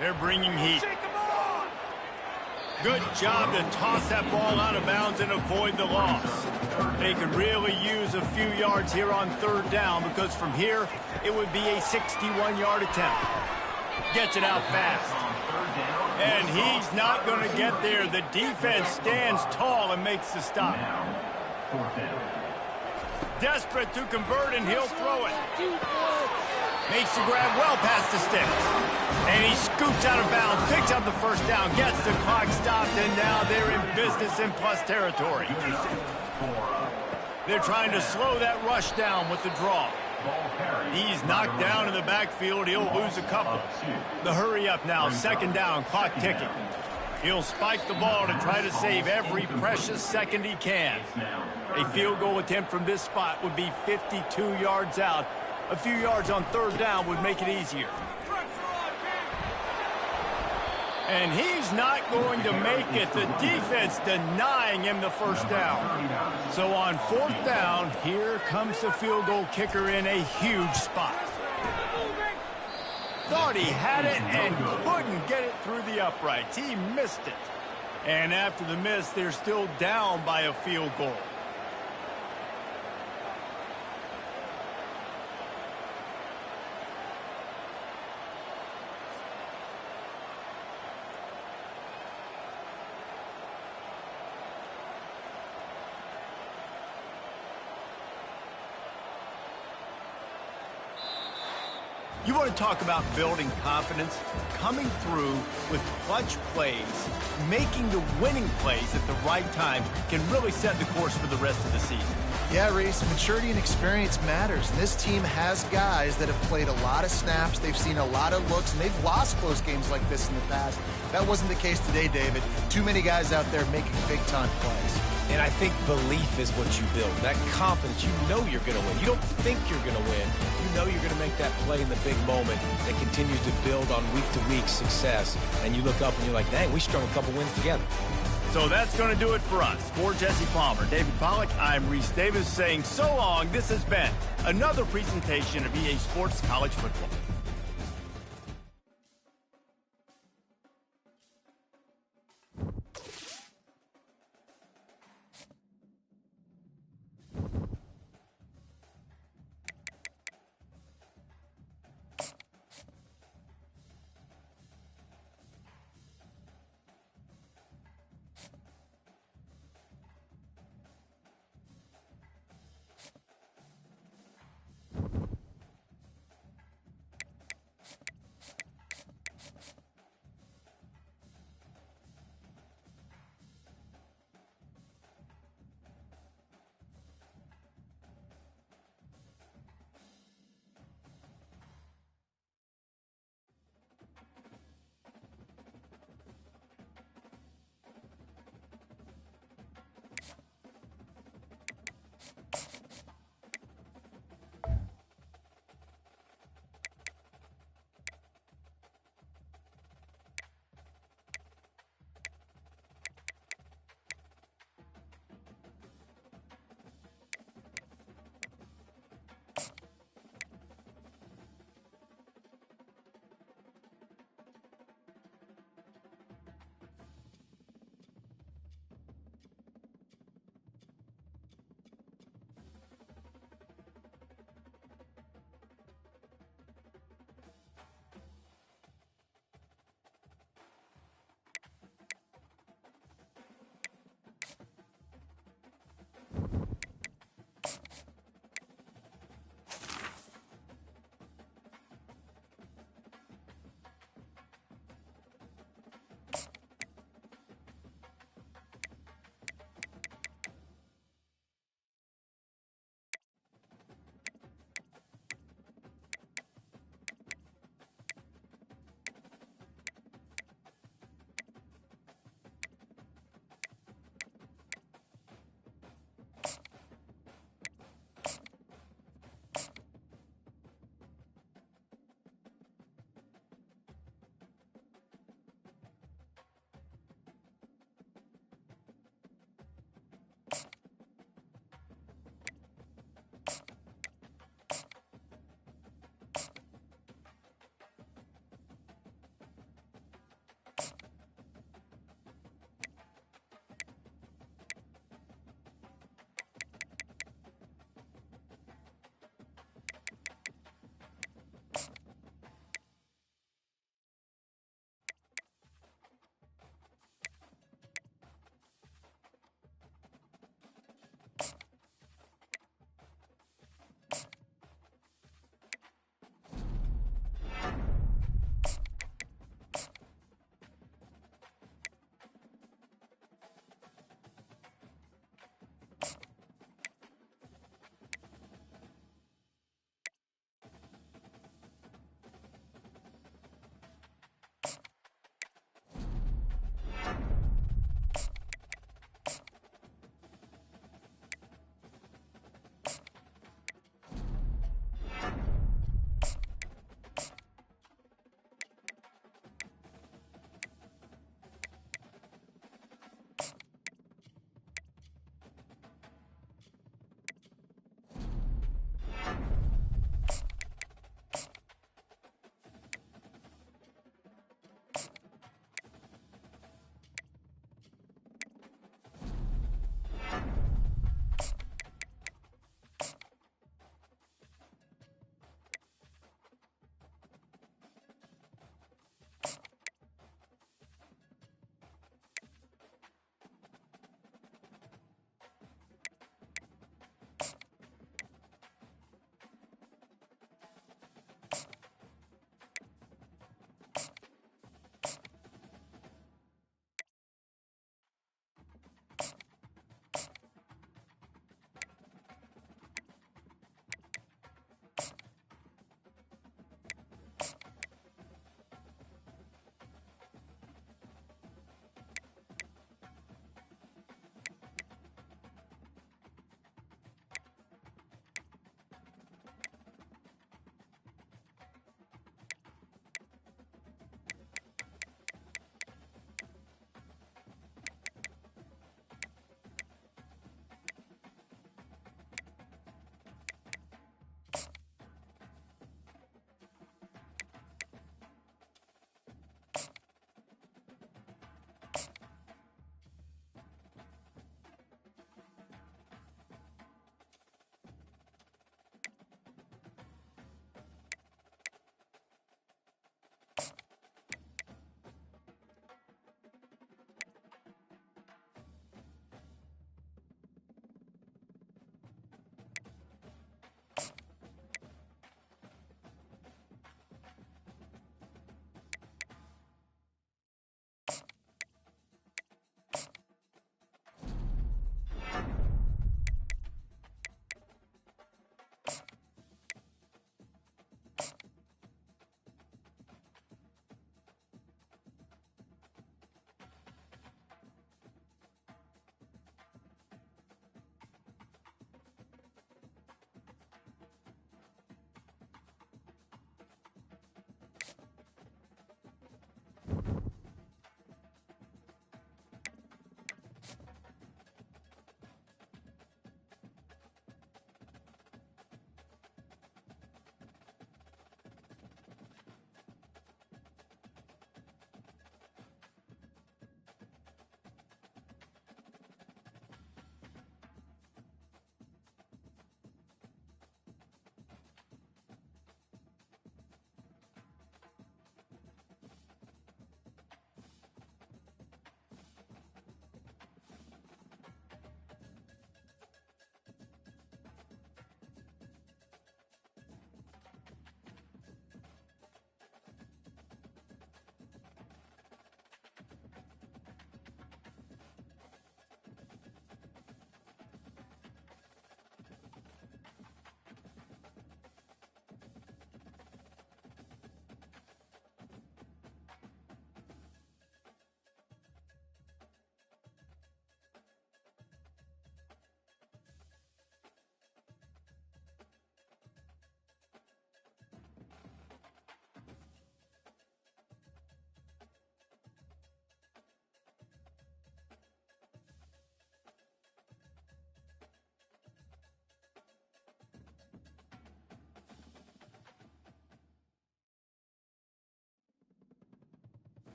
They're bringing heat. Good job to toss that ball out of bounds and avoid the loss. They could really use a few yards here on third down because from here, it would be a 61-yard attempt. Gets it out fast. And he's not going to get there. The defense stands tall and makes the stop. Desperate to convert, and he'll throw it. Makes the grab well past the sticks. And he scoops out of bounds, picks up the first down, gets the clock stopped, and now they're in business in plus territory. They're trying to slow that rush down with the draw. He's knocked down in the backfield. He'll lose a couple. The hurry up now, second down, clock ticking. He'll spike the ball to try to save every precious second he can. A field goal attempt from this spot would be 52 yards out. A few yards on third down would make it easier. And he's not going to make it. The defense denying him the first down. So on fourth down, here comes the field goal kicker in a huge spot. Thought he had it and couldn't get it through the uprights. He missed it. And after the miss, they're still down by a field goal. You want to talk about building confidence? Coming through with clutch plays, making the winning plays at the right time can really set the course for the rest of the season. Yeah, Reese, maturity and experience matters. And this team has guys that have played a lot of snaps. They've seen a lot of looks, and they've lost close games like this in the past. That wasn't the case today, David. Too many guys out there making big-time plays. And I think belief is what you build. That confidence, you know you're going to win. You don't think you're going to win. You know you're going to make that play in the big moment that continues to build on week-to-week success. And you look up and you're like, dang, we strung a couple wins together. So that's going to do it for us. For Jesse Palmer, David Pollack, I'm Reese Davis saying so long. This has been another presentation of EA Sports College Football.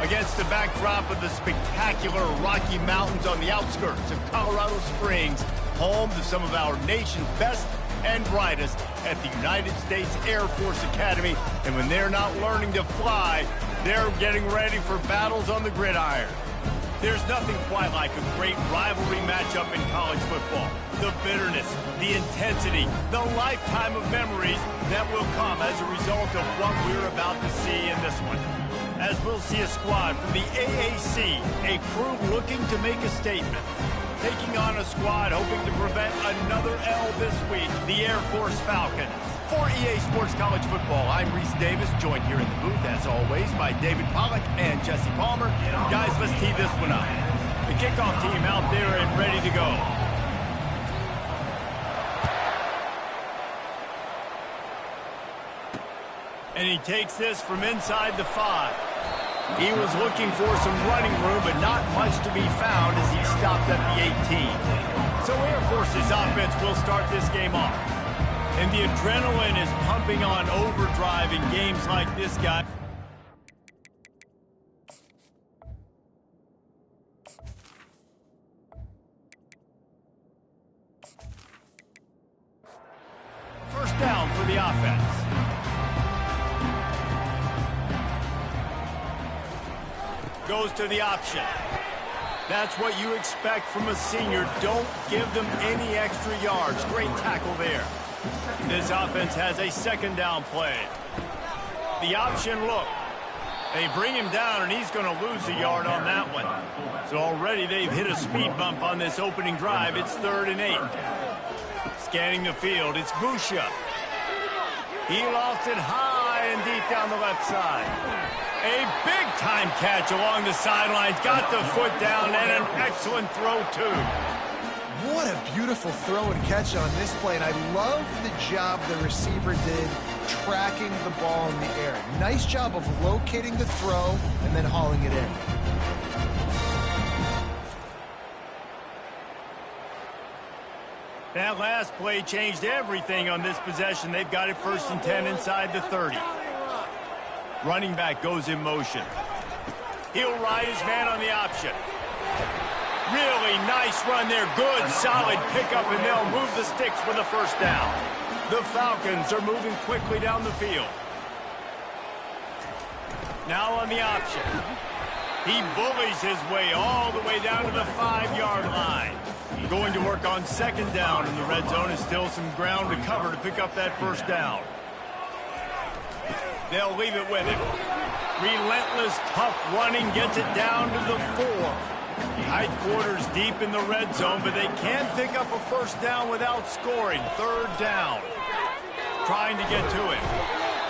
against the backdrop of the spectacular Rocky Mountains on the outskirts of Colorado Springs, home to some of our nation's best and brightest at the United States Air Force Academy. And when they're not learning to fly, they're getting ready for battles on the gridiron. There's nothing quite like a great rivalry matchup in college football. The bitterness, the intensity, the lifetime of memories that will come as a result of what we're about to see in this one. As we'll see a squad from the AAC, a crew looking to make a statement, taking on a squad hoping to prevent another L this week, the Air Force Falcons. For EA Sports College Football, I'm Reese Davis, joined here in the booth, as always, by David Pollack and Jesse Palmer. Guys, let's tee this one up. The kickoff team out there and ready to go. And he takes this from inside the 5. He was looking for some running room, but not much to be found as he stopped at the 18. So Air Force's offense will start this game off. And the adrenaline is pumping on overdrive in games like this, guy. First down for the offense. Goes to the option. That's what you expect from a senior. Don't give them any extra yards. Great tackle there. This offense has a second down play. The option look. They bring him down, and he's going to lose a yard on that one. So already they've hit a speed bump on this opening drive. It's 3rd and 8. Scanning the field, it's Busha. He lost it high and deep down the left side. A big-time catch along the sidelines. Got the foot down, and an excellent throw, too. What a beautiful throw and catch on this play, and I love the job the receiver did tracking the ball in the air. Nice job of locating the throw and then hauling it in. That last play changed everything on this possession. They've got it 1st and 10 inside the 30. Running back goes in motion. He'll ride his man on the option. Really nice run there. Good, solid pickup, and they'll move the sticks for the first down. The Falcons are moving quickly down the field. Now on the option. He bullies his way all the way down to the 5-yard line. Going to work on second down in the red zone. Is still some ground to cover to pick up that first down. They'll leave it with him. Relentless, tough running gets it down to the 4. Tight quarters deep in the red zone, but they can't pick up a first down without scoring. 3rd down. Trying to get to it.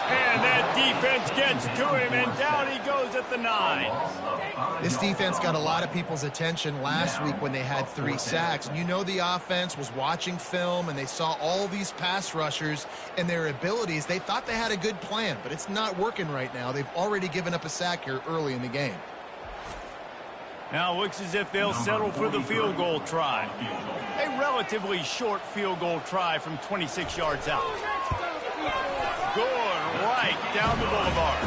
And that defense gets to him, and down he goes at the 9. This defense got a lot of people's attention last week when they had 3 sacks. And you know the offense was watching film, and they saw all these pass rushers and their abilities. They thought they had a good plan, but it's not working right now. They've already given up a sack here early in the game. Now it looks as if they'll settle for the field goal try. A relatively short field goal try from 26 yards out. Good, right down the boulevard.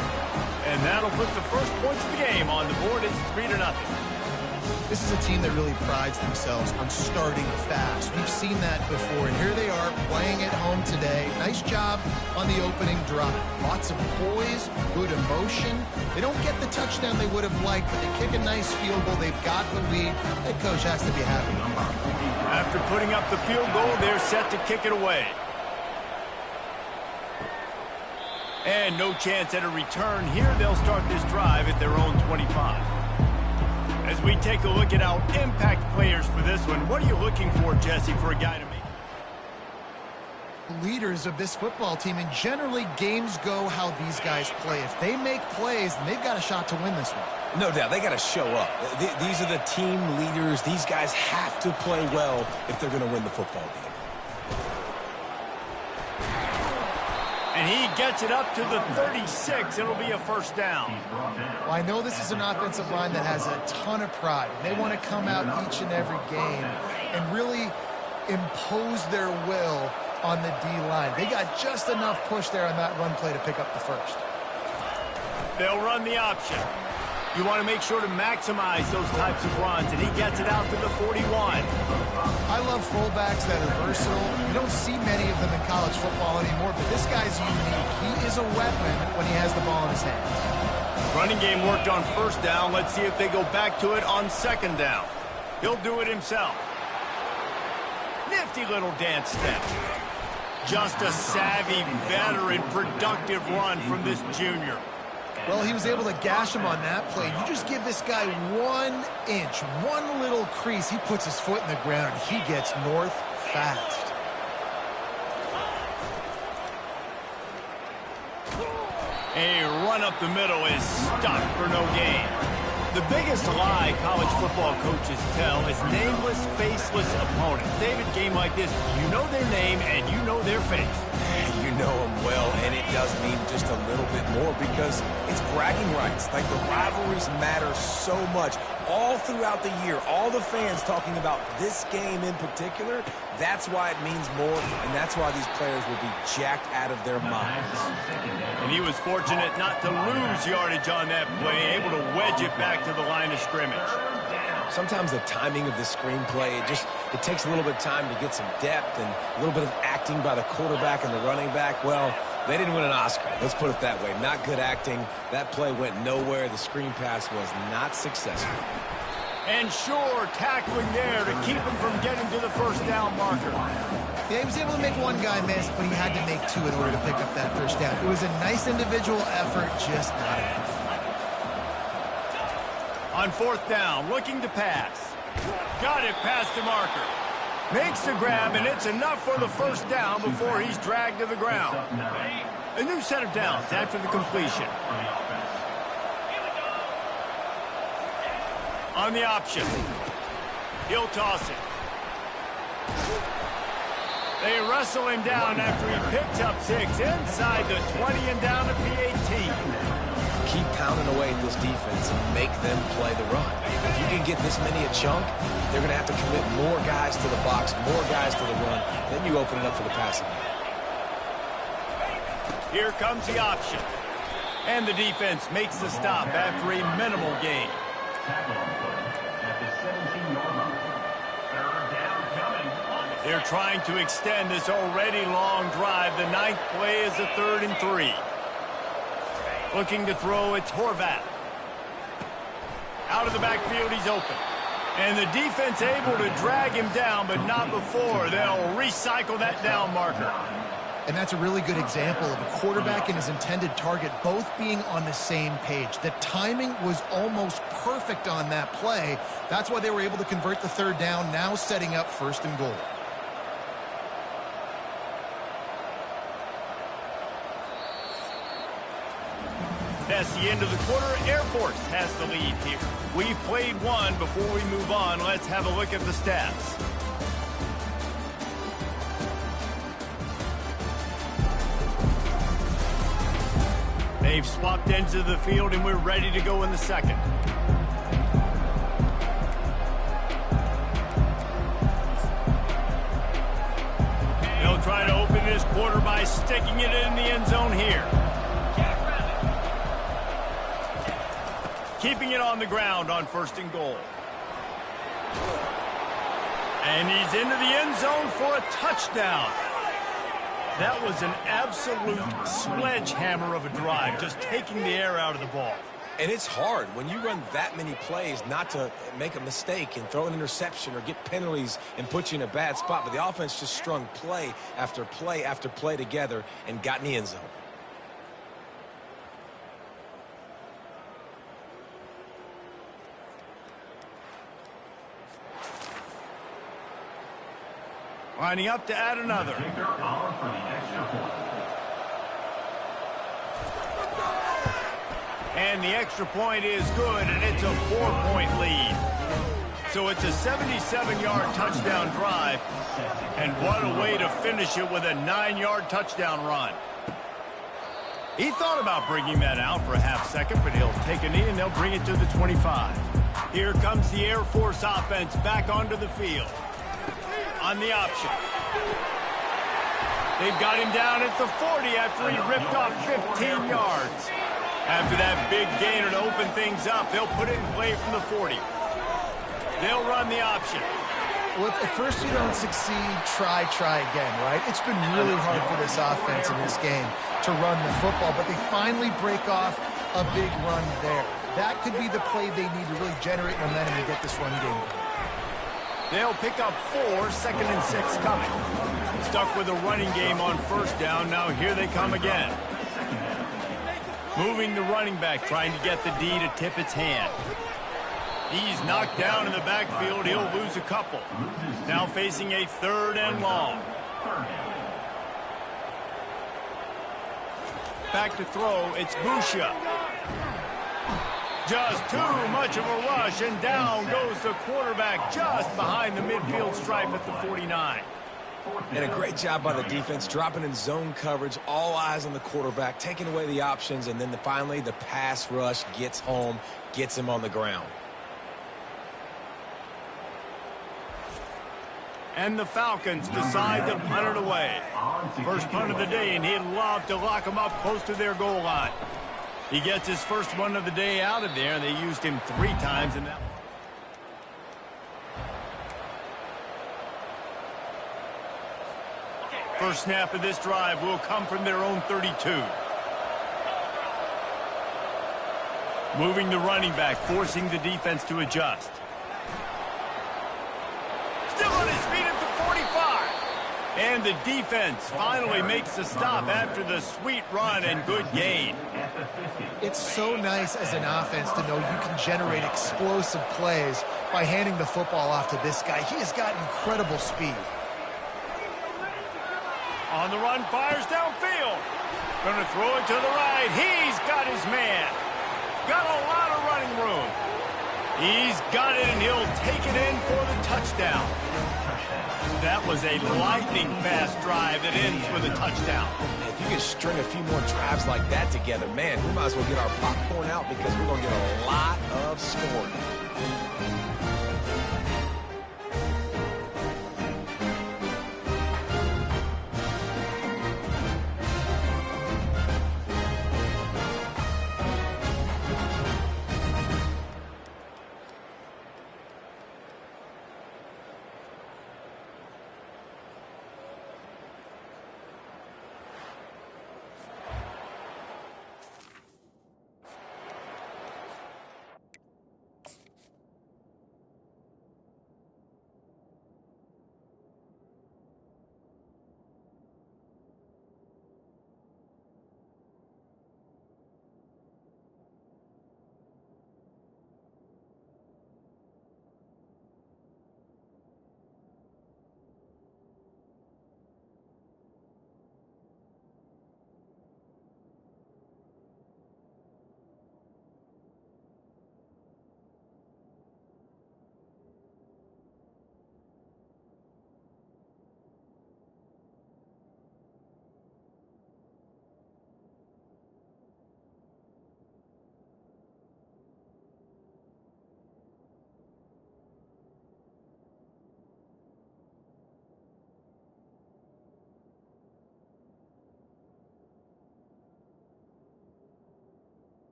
And that'll put the first points of the game on the board. It's 3-0. This is a team that really prides themselves on starting fast. We've seen that before, and here they are playing at home today. Nice job on the opening drive. Lots of poise, good emotion. They don't get the touchdown they would have liked, but they kick a nice field goal. They've got the lead. Head coach has to be happy. After putting up the field goal, they're set to kick it away. And no chance at a return here. They'll start this drive at their own 25. As we take a look at our impact players for this one, what are you looking for, Jesse, for a guy to make? Leaders of this football team, and generally games go how these guys play. If they make plays, then they've got a shot to win this one. No doubt. They got to show up. These are the team leaders. These guys have to play well if they're going to win the football game. And he gets it up to the 36. It'll be a first down. Well, I know this is an offensive line that has a ton of pride. They want to come out each and every game and really impose their will on the D-line. They got just enough push there on that run play to pick up the first. They'll run the option. You want to make sure to maximize those types of runs, and he gets it out to the 41. I love fullbacks that are versatile. You don't see many of them in college football anymore, but this guy's unique. He is a weapon when he has the ball in his hands. Running game worked on first down. Let's see if they go back to it on second down. He'll do it himself. Nifty little dance step. Just a savvy, veteran, productive run from this junior. Well, he was able to gash him on that play. You just give this guy 1 inch, one little crease. He puts his foot in the ground, and he gets north fast. A run up the middle is stopped for no gain. The biggest lie college football coaches tell is nameless, faceless opponents. David, game like this, you know their name and you know their face. You know them well, and it does mean just a little bit more because it's bragging rights. Like, the rivalries matter so much all throughout the year. All the fans talking about this game in particular, that's why it means more, and that's why these players will be jacked out of their minds. And he was fortunate not to lose yardage on that play, able to wedge it back to the line of scrimmage. Sometimes the timing of the screenplay, it takes a little bit of time to get some depth and a little bit of acting by the quarterback and the running back. Well, they didn't win an Oscar. Let's put it that way. Not good acting. That play went nowhere. The screen pass was not successful. And sure, tackling there to keep him from getting to the first down marker. Yeah, he was able to make one guy miss, but he had to make two in order to pick up that first down. It was a nice individual effort, just not enough. On fourth down, looking to pass. Got it past the marker. Makes the grab, and it's enough for the first down before he's dragged to the ground. A new set of downs after the completion. On the option. He'll toss it. They wrestle him down after he picks up 6 inside the 20 and down to the 18. Keep pounding away at this defense and make them play the run. If you can get this many a chunk, they're going to have to commit more guys to the box, more guys to the run. Then you open it up for the passing game. Here comes the option. And the defense makes the stop after a minimal gain. They're trying to extend this already long drive. The 9th play is a 3rd and 3. Looking to throw, it's Horvat. Out of the backfield, he's open. And the defense able to drag him down, but not before. They'll recycle that down marker. And that's a really good example of a quarterback and his intended target both being on the same page. The timing was almost perfect on that play. That's why they were able to convert the 3rd down, now setting up 1st and goal. That's the end of the quarter. Air Force has the lead here. We've played one. Before we move on, let's have a look at the stats. They've swapped ends of the field, and we're ready to go in the second. They'll try to open this quarter by sticking it in the end zone here. Keeping it on the ground on 1st and goal. And he's into the end zone for a touchdown. That was an absolute sledgehammer of a drive, just taking the air out of the ball. And it's hard when you run that many plays not to make a mistake and throw an interception or get penalties and put you in a bad spot. But the offense just strung play after play after play together and got in the end zone. Lining up to add another. And the extra point is good, and it's a 4-point lead. So it's a 77-yard touchdown drive. And what a way to finish it with a 9-yard touchdown run. He thought about bringing that out for a half second, but he'll take a knee and they'll bring it to the 25. Here comes the Air Force offense back onto the field. On the option. They've got him down at the 40 after he ripped off 15 yards. After that big gainer to open things up, they'll put it in play from the 40. They'll run the option. Well, if at first you don't succeed, try again, right? It's been really hard for this offense in this game to run the football, but they finally break off a big run there. That could be the play they need to really generate momentum and get this run game going. They'll pick up 4, 2nd and 6 coming. Stuck with a running game on first down. Now here they come again. Moving the running back, trying to get the D to tip its hand. He's knocked down in the backfield. He'll lose a couple. Now facing a 3rd and long. Back to throw. It's Busha. Just too much of a rush, and down goes the quarterback just behind the midfield stripe at the 49. And a great job by the defense, dropping in zone coverage, all eyes on the quarterback, taking away the options, and then finally the pass rush gets home, gets him on the ground. And the Falcons decide to punt it away. First punt of the day, and he'd love to lock them up close to their goal line. He gets his first one of the day out of there, and they used him 3 times in that one. First snap of this drive will come from their own 32. Moving the running back, forcing the defense to adjust. Still on his feet at the 45. And the defense finally makes a stop after the sweet run and good gain. It's so nice as an offense to know you can generate explosive plays by handing the football off to this guy. He has got incredible speed. On the run, fires downfield. Going to throw it to the right. He's got his man. Got a lot of running room. He's got it, and he'll take it in for the touchdown. That was a lightning-fast drive that ends with a touchdown. If you can string a few more drives like that together, man, we might as well get our popcorn out because we're going to get a lot of scoring.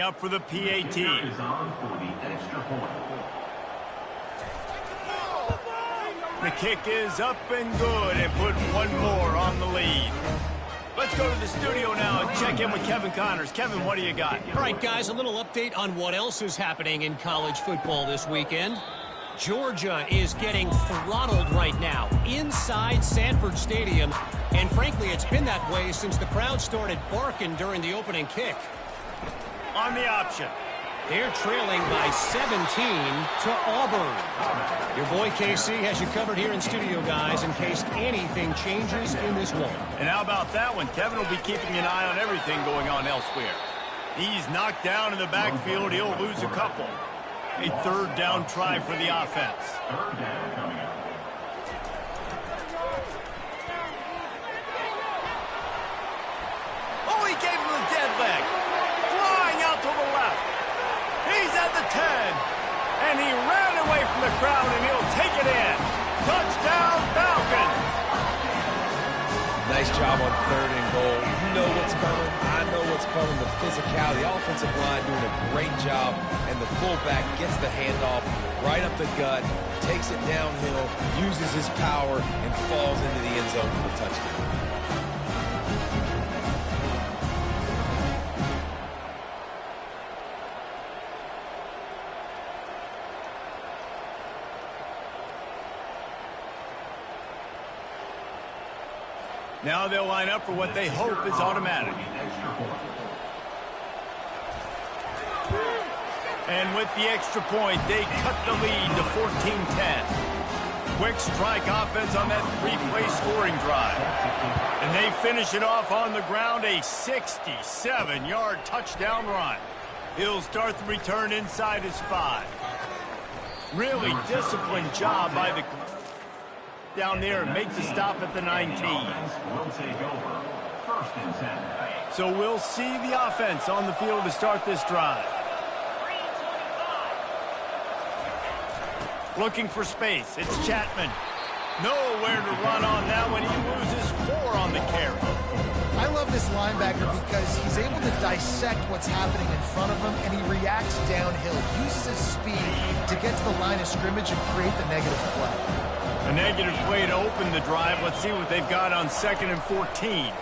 Up for the PAT. Is on for the extra point. The kick is up and good and put one more on the lead. Let's go to the studio now and check in with Kevin Connors. Kevin, what do you got? All right, guys, a little update on what else is happening in college football this weekend. Georgia is getting throttled right now inside Sanford Stadium. And frankly, it's been that way since the crowd started barking during the opening kick. On the option. They're trailing by 17 to Auburn. Your boy KC has you covered here in studio, guys, in case anything changes in this one. And how about that one? Kevin will be keeping an eye on everything going on elsewhere. He's knocked down in the backfield. He'll lose a couple. A third down try for the offense. Third down coming up. Oh, he gave him the dead leg. Flying out to the left. He's at the 10. And he ran away from the crowd, and he'll take it in. Touchdown, Falcons. Nice job on 3rd and goal. You know what's coming. I know what's coming. The physicality, the offensive line doing a great job, and the fullback gets the handoff right up the gut, takes it downhill, uses his power, and falls into the end zone for the touchdown. Now they'll line up for what they hope is automatic. And with the extra point, they cut the lead to 14-10. Quick strike offense on that 3-play scoring drive. And they finish it off on the ground, a 67-yard touchdown run. He'll start the return inside his 5. Really disciplined job by the down there and make the stop at the 19. Will take over. First and 10. So we'll see the offense on the field to start this drive. Looking for space. It's Chapman. Nowhere to run on that one. He loses 4 on the carry. I love this linebacker because he's able to dissect what's happening in front of him, and he reacts downhill, uses his speed to get to the line of scrimmage and create the negative play. A negative play to open the drive. Let's see what they've got on 2nd and 14.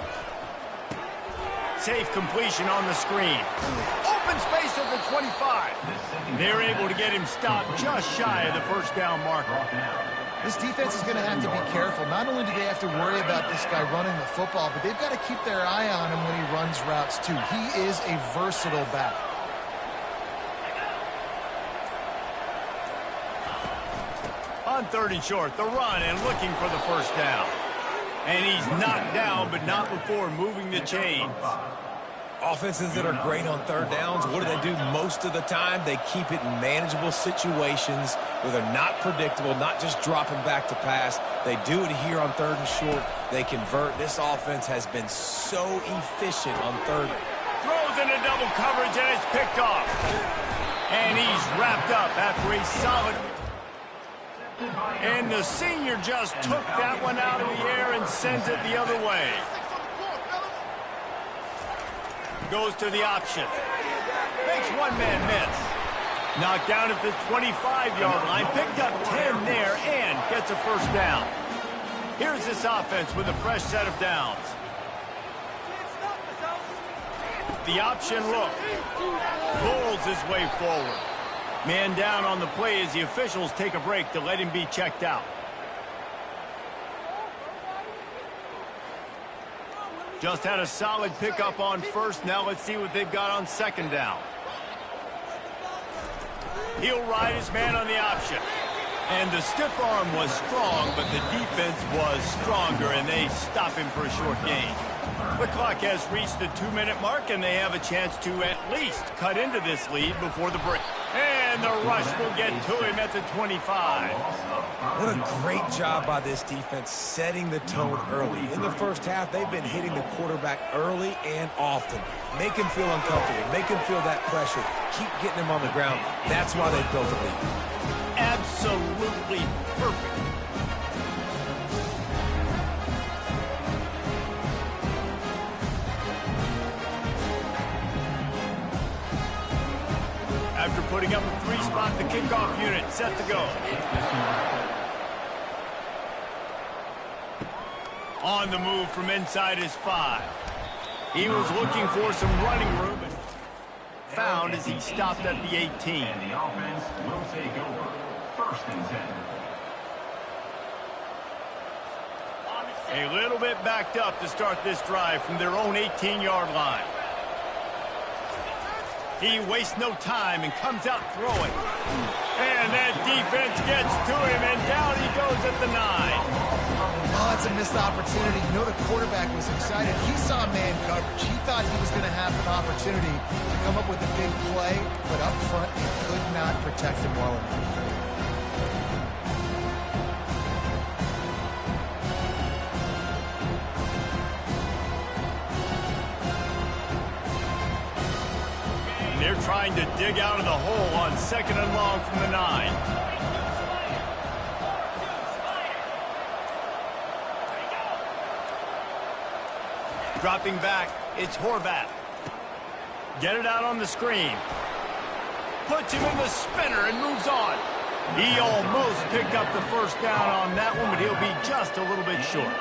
Safe completion on the screen. Open space at the 25. They're able to get him stopped just shy of the first down marker. This defense is going to have to be careful. Not only do they have to worry about this guy running the football, but they've got to keep their eye on him when he runs routes too. He is a versatile back. On 3rd and short, the run and looking for the first down. And he's knocked down, but not before moving the chains. Offenses that are great on 3rd downs, what do? Most of the time, they keep it in manageable situations where they're not predictable, not just dropping back to pass. They do it here on 3rd and short. They convert. This offense has been so efficient on 3rd. Throws into double coverage, and it's picked off. And he's wrapped up after a solid... And the senior just took that one out of the air and sends it the other way. Goes to the option. Makes one man miss. Knocked down at the 25-yard line. Picked up 10 there and gets a first down. Here's this offense with a fresh set of downs. The option look. Pulls his way forward. Man down on the play as the officials take a break to let him be checked out. Just had a solid pickup on 1st. Now let's see what they've got on 2nd down. He'll ride his man on the option. And the stiff arm was strong, but the defense was stronger, and they stop him for a short gain. The clock has reached the 2-minute mark, and they have a chance to at least cut into this lead before the break. And the rush will get to him at the 25. What a great job by this defense setting the tone early. In the first half, they've been hitting the quarterback early and often. Make him feel uncomfortable. Make him feel that pressure. Keep getting him on the ground. That's why they built the lead. Absolutely perfect. After putting up a 3-spot, the kickoff unit set to go. On the move from inside his 5. He was looking for some running room and found as he stopped at the 18. And the offense will take over. First and 10. A little bit backed up to start this drive from their own 18-yard line. He wastes no time and comes out throwing. And that defense gets to him, and down he goes at the 9. Oh, that's a missed opportunity. You know the quarterback was excited. He saw man coverage. He thought he was going to have an opportunity to come up with a big play, but up front he could not protect him well enough. They're trying to dig out of the hole on 2nd and long from the 9. Dropping back, it's Horvath. Get it out on the screen. Puts him in the spinner and moves on. He almost picked up the first down on that one, but he'll be just a little bit short.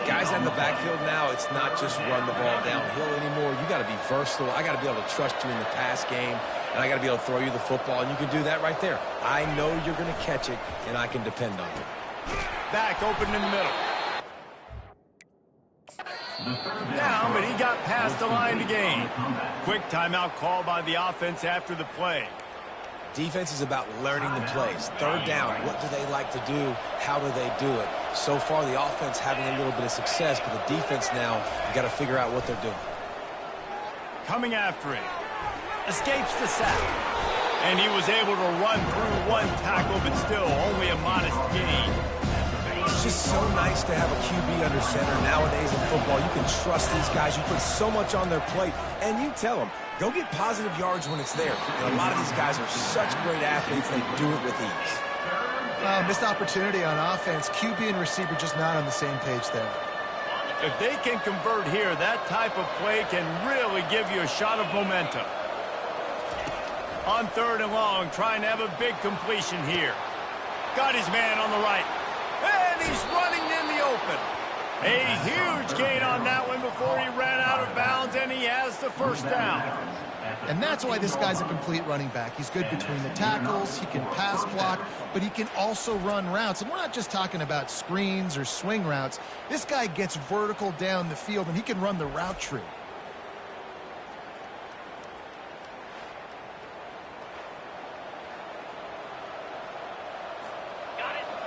Guys in the backfield now, it's not just run the ball downhill anymore. You got to be versatile. I got to be able to trust you in the pass game, and I got to be able to throw you the football, and you can do that right there. I know you're going to catch it, and I can depend on you. Back open in the middle. Down, but he got past the line to gain. Quick timeout call by the offense after the play. Defense is about learning the plays. 3rd down, what do they like to do? How do they do it? So far, the offense having a little bit of success, but the defense now, you got to figure out what they're doing. Coming after him. Escapes the sack. And he was able to run through one tackle, but still only a modest gain. It's just so nice to have a QB under center nowadays in football. You can trust these guys. You put so much on their plate, and you tell them, go get positive yards when it's there. And a lot of these guys are such great athletes, they do it with ease. Missed opportunity on offense. QB and receiver just not on the same page there. If they can convert here, that type of play can really give you a shot of momentum. On 3rd and long, trying to have a big completion here. Got his man on the right. And he's running in the open. A huge gain on that one before he ran out of bounds, and he has the first down. And that's why this guy's a complete running back. He's good between the tackles, he can pass block, but he can also run routes. And we're not just talking about screens or swing routes. This guy gets vertical down the field, and he can run the route tree.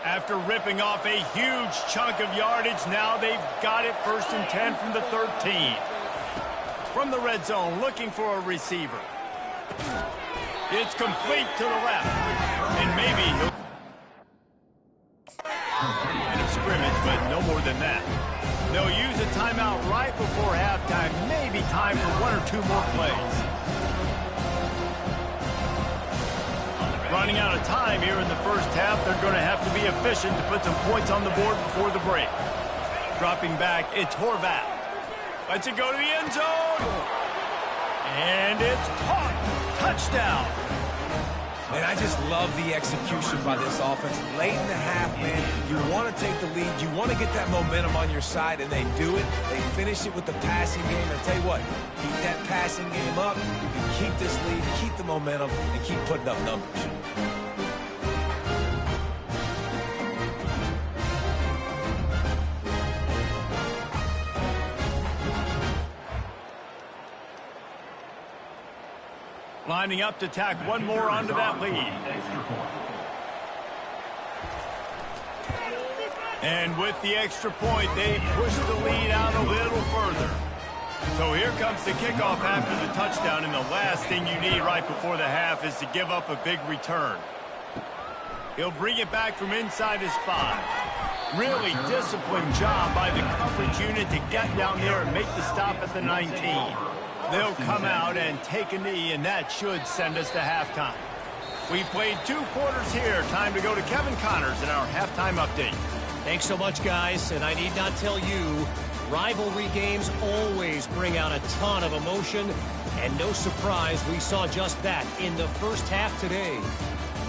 After ripping off a huge chunk of yardage, now they've got it 1st and 10 from the 13. From the red zone, looking for a receiver. It's complete to the left. And maybe he'll... in a scrimmage, but no more than that. They'll use a timeout right before halftime. Maybe time for 1 or 2 more plays. Running out of time here in the first half. They're going to have to be efficient to put some points on the board before the break. Dropping back, it's Horvath. Lets it go to the end zone. And it's caught. Touchdown. Man, I just love the execution by this offense. Late in the half, man, you want to take the lead. You want to get that momentum on your side, and they do it. They finish it with the passing game. And tell you what, keep that passing game up. You can keep this lead, keep the momentum, and keep putting up numbers. Lining up to tack one more onto that lead. And with the extra point, they push the lead out a little further. So here comes the kickoff after the touchdown, and the last thing you need right before the half is to give up a big return. He'll bring it back from inside his 5. Really disciplined job by the coverage unit to get down there and make the stop at the 19. They'll come out and take a knee, and that should send us to halftime. We've played 2 quarters here. Time to go to Kevin Connors in our halftime update. Thanks so much, guys. And I need not tell you, rivalry games always bring out a ton of emotion. And no surprise, we saw just that in the first half today.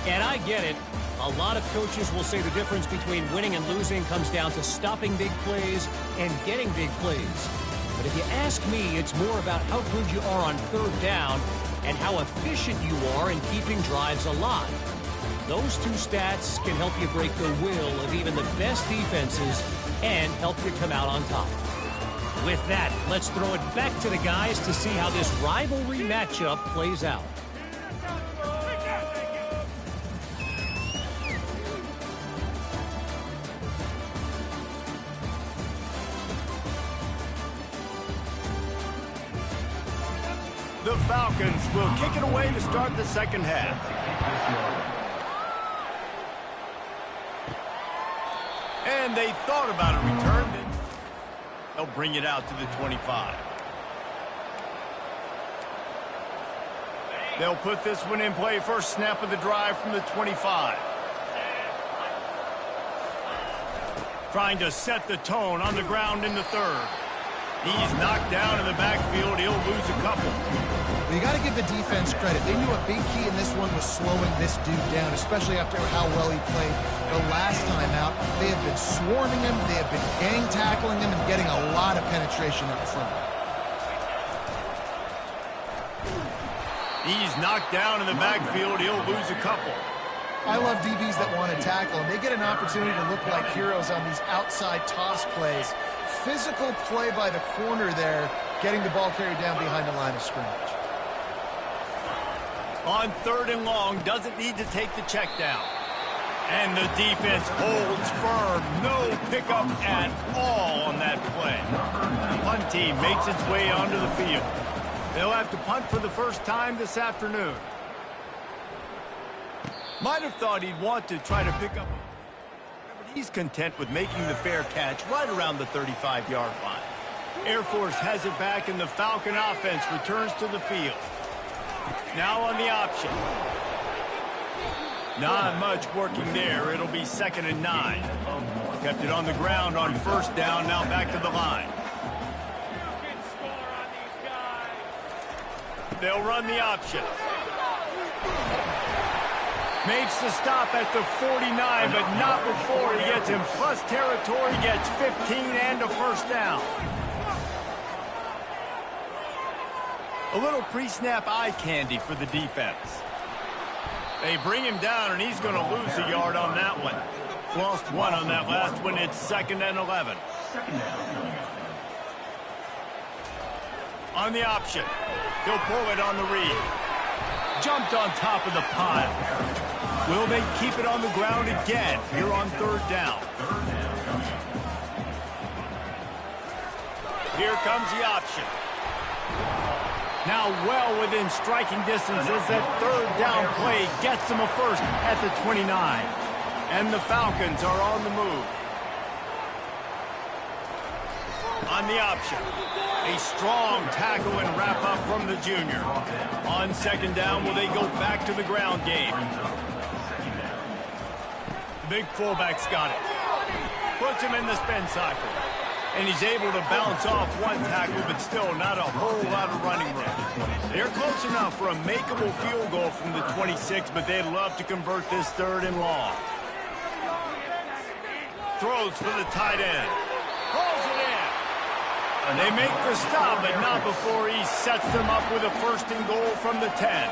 And I get it. A lot of coaches will say the difference between winning and losing comes down to stopping big plays and getting big plays. But if you ask me, it's more about how good you are on 3rd down and how efficient you are in keeping drives alive. Those two stats can help you break the will of even the best defenses and help you come out on top. With that, let's throw it back to the guys to see how this rivalry matchup plays out. The Falcons will kick it away to start the second half. And they thought about a return. They'll bring it out to the 25. They'll put this one in play. First snap of the drive from the 25. Trying to set the tone on the ground in the third. He's knocked down in the backfield. He'll lose a couple. Well, you got to give the defense credit. They knew a big key in this one was slowing this dude down, especially after how well he played the last time out. They have been swarming him. They have been gang tackling him and getting a lot of penetration up front. He's knocked down in the backfield. He'll lose a couple. I love DBs that want to tackle, and they get an opportunity to look like heroes on these outside toss plays. Physical play by the corner there, getting the ball carried down behind the line of scrimmage. On third and long, doesn't need to take the check down. And the defense holds firm. No pickup at all on that play. The punt team makes its way onto the field. They'll have to punt for the first time this afternoon. Might have thought he'd want to try to pick up. He's content with making the fair catch right around the 35-yard line. Air Force has it back, and the Falcon offense returns to the field. Now on the option. Not much working there. It'll be 2nd and 9. Kept it on the ground on first down, now back to the line. They'll run the option. Makes the stop at the 49, but not before he gets him plus territory, gets 15 and a first down. A little pre-snap eye candy for the defense. They bring him down, and he's going to lose a yard on that one. Lost one on that last one. It's 2nd and 11. On the option. He'll pull it on the read. Jumped on top of the pile. Will they keep it on the ground again here on third down? Here comes the option. Now well within striking distance as that third down play gets them a first at the 29. And the Falcons are on the move. On the option. A strong tackle and wrap up from the junior. On second down, will they go back to the ground game? The big fullback's got it. Puts him in the spin cycle. And he's able to bounce off one tackle, but still not a whole lot of running room. They're close enough for a makeable field goal from the 26, but they'd love to convert this 3rd and long. Throws for the tight end. Pulls it in. They make the stop, but not before he sets them up with a 1st and goal from the 10.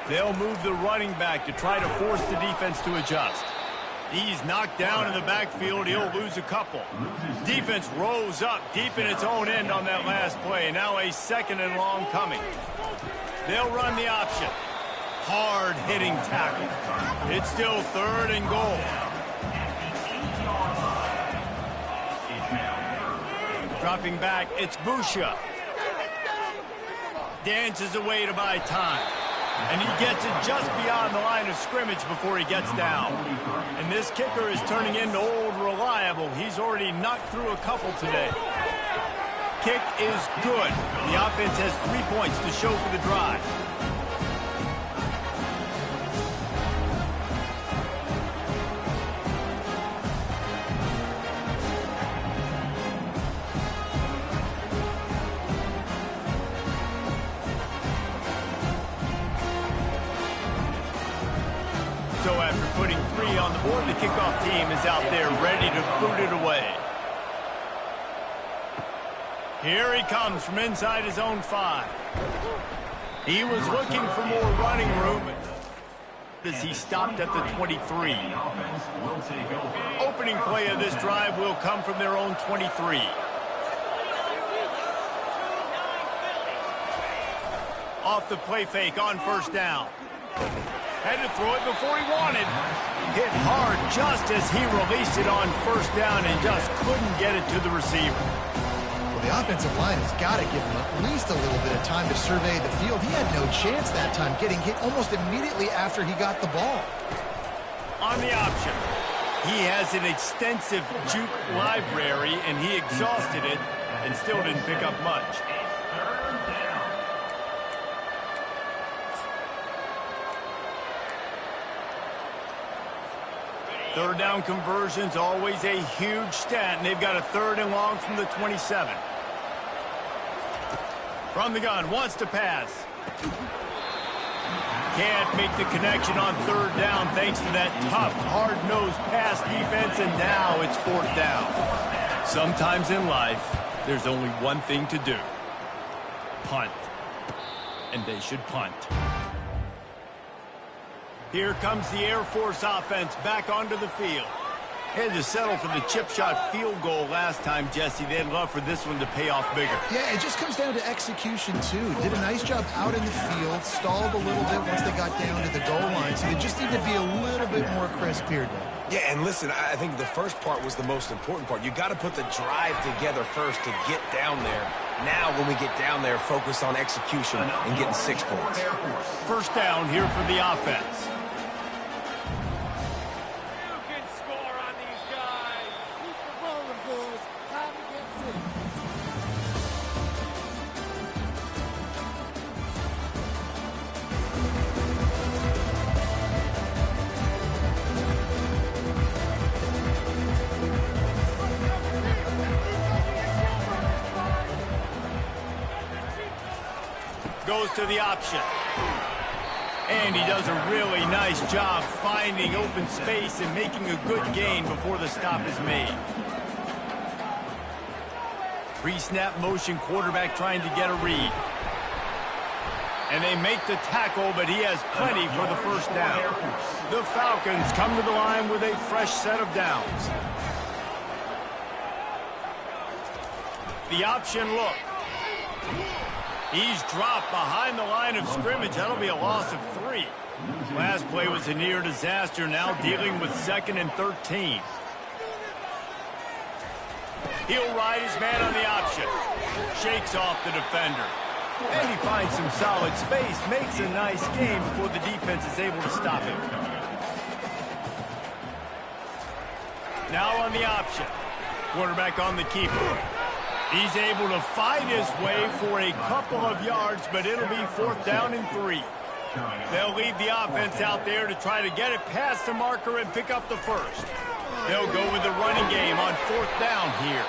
They'll move the running back to try to force the defense to adjust. He's knocked down in the backfield. He'll lose a couple. Defense rose up deep in its own end on that last play. Now a 2nd and long coming. They'll run the option. Hard-hitting tackle. It's still 3rd and goal. Dropping back, it's Busha. Dances away to buy time. And he gets it just beyond the line of scrimmage before he gets down. And this kicker is turning into old reliable. He's already knocked through a couple today. Kick is good. The offense has 3 points to show for the drive. So after putting 3 on the board, the kickoff team is out there ready to boot it away. Here he comes from inside his own 5. He was looking for more running room. as he stopped at the 23. The offense will take over. Opening play of this drive will come from their own 23. Off the play fake on first down. Had to throw it before he wanted. Hit hard just as he released it on first down and just couldn't get it to the receiver. Well, the offensive line has got to give him at least a little bit of time to survey the field. He had no chance that time, getting hit almost immediately after he got the ball. On the option, he has an extensive juke library, and he exhausted it and still didn't pick up much. Third down conversion's always a huge stat, and they've got a 3rd and long from the 27. From the gun, wants to pass. Can't make the connection on 3rd down thanks to that tough, hard-nosed pass defense, and now it's 4th down. Sometimes in life, there's only one thing to do. Punt. And they should punt. Here comes the Air Force offense back onto the field. Had to settle for the chip shot field goal last time, Jesse. They'd love for this one to pay off bigger. Yeah, it just comes down to execution, too. Did a nice job out in the field, stalled a little bit once they got down to the goal line, so they just need to be a little bit more crisp here, Dave. Yeah, and listen, I think the first part was the most important part. You got to put the drive together first to get down there. Now, when we get down there, focus on execution and getting 6 points. First down here for the offense. Goes to the option. And he does a really nice job finding open space and making a good gain before the stop is made. Pre-snap motion quarterback trying to get a read. And they make the tackle, but he has plenty for the first down. The Falcons come to the line with a fresh set of downs. The option look. He's dropped behind the line of scrimmage. That'll be a loss of 3. Last play was a near disaster. Now dealing with 2nd and 13. He'll ride his man on the option. Shakes off the defender. And he finds some solid space. Makes a nice game before the defense is able to stop him. Now on the option. Quarterback on the keeper. He's able to fight his way for a couple of yards, but it'll be 4th down and 3. They'll leave the offense out there to try to get it past the marker and pick up the first. They'll go with the running game on 4th down here.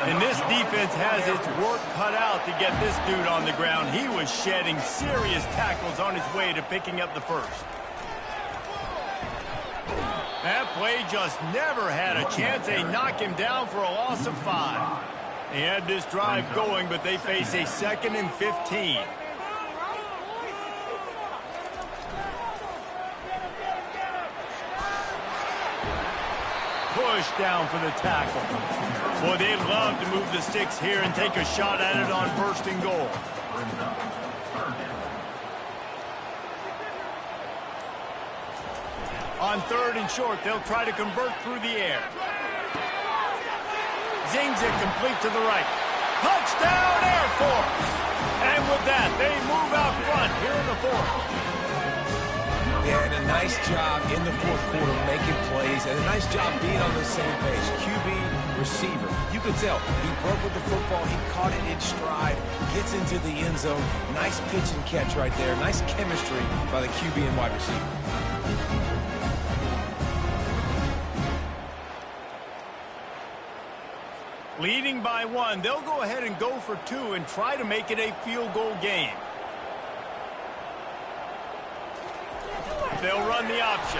And this defense has its work cut out to get this dude on the ground. He was shedding serious tackles on his way to picking up the first. That play just never had a chance. They knock him down for a loss of 5. They had this drive going, but they face a 2nd and 15. Push down for the tackle. Boy, they'd love to move the sticks here and take a shot at it on 1st and goal. On 3rd and short, they'll try to convert through the air. Zings it complete to the right. Touchdown, Air Force! And with that, they move out front here in the 4th. Yeah, and a nice job in the 4th quarter making plays, and a nice job being on the same page. QB, receiver. You could tell he broke with the football. He caught it in stride, gets into the end zone. Nice pitch and catch right there. Nice chemistry by the QB and wide receiver. Leading by 1, they'll go ahead and go for 2 and try to make it a field goal game. They'll run the option.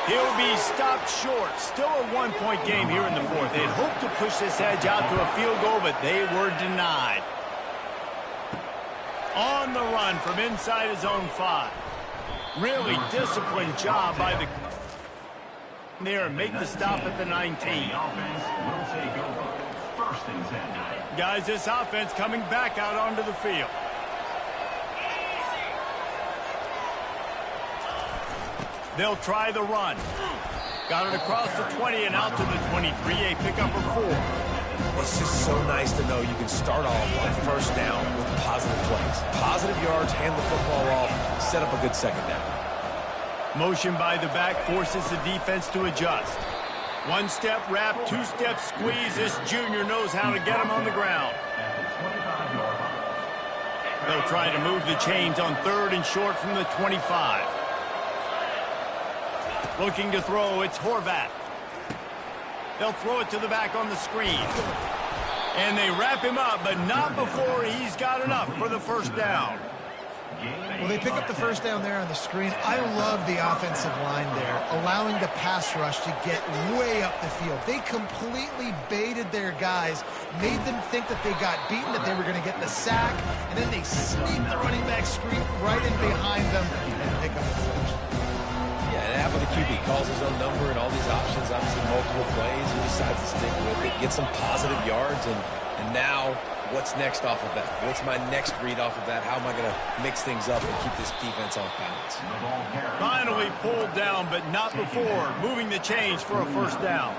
He'll be stopped short. Still a 1-point game here in the 4th. They'd hoped to push this edge out to a field goal, but they were denied. On the run from inside his own 5. Really disciplined job by the there and make the stop at the 19. The offense will take over. First and 10. Guys, this offense coming back out onto the field. They'll try the run. Got it across the 20 and out to the 23, a pickup of 4. It's just so nice to know you can start off on first down with positive plays. Positive yards, hand the football off, set up a good second down. Motion by the back forces the defense to adjust. One-step wrap, two-step squeeze. This junior knows how to get him on the ground. They'll try to move the chains on 3rd and short from the 25. Looking to throw, it's Horvath. They'll throw it to the back on the screen. And they wrap him up, but not before he's got enough for the first down. Well, they pick up the first down there on the screen. I love the offensive line there, allowing the pass rush to get way up the field. They completely baited their guys, made them think that they got beaten, that they were going to get the sack, and then they sneak the running back screen right in behind them and pick up the first. Yeah, and after the QB calls his own number and all these options, obviously multiple plays, he decides to stick with it, get some positive yards, and now what's next off of that? What's my next read off of that? How am I going to mix things up and keep this defense off balance? Finally pulled down, but not before. Moving the chains for a first down.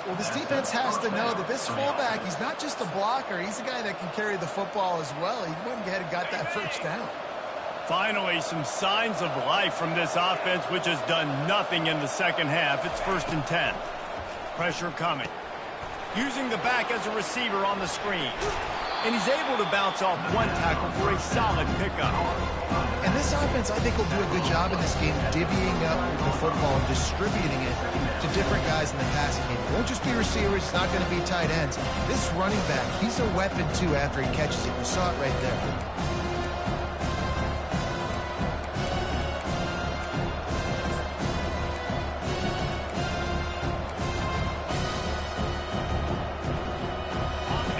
Well, this defense has to know that this fullback, he's not just a blocker. He's a guy that can carry the football as well. He went ahead and got that first down. Finally, some signs of life from this offense, which has done nothing in the second half. It's 1st and 10. Pressure coming. Using the back as a receiver on the screen. And he's able to bounce off one tackle for a solid pickup. And this offense, I think, will do a good job in this game divvying up the football and distributing it to different guys in the passing game. It won't just be receivers. It's not going to be tight ends. This running back, he's a weapon, too, after he catches it. You saw it right there.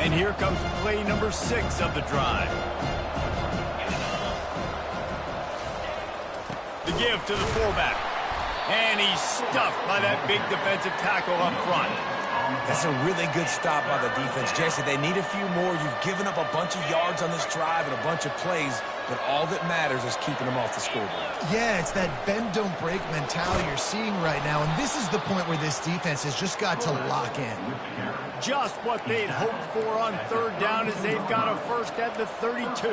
And here comes play number 6 of the drive. The give to the fullback. And he's stuffed by that big defensive tackle up front. That's a really good stop by the defense. Jason, they need a few more. You've given up a bunch of yards on this drive and a bunch of plays, but all that matters is keeping them off the scoreboard. Yeah, it's that bend, don't break mentality you're seeing right now, and this is the point where this defense has just got to lock in. Just what they'd hoped for on 3rd down as they've got a first at the 32.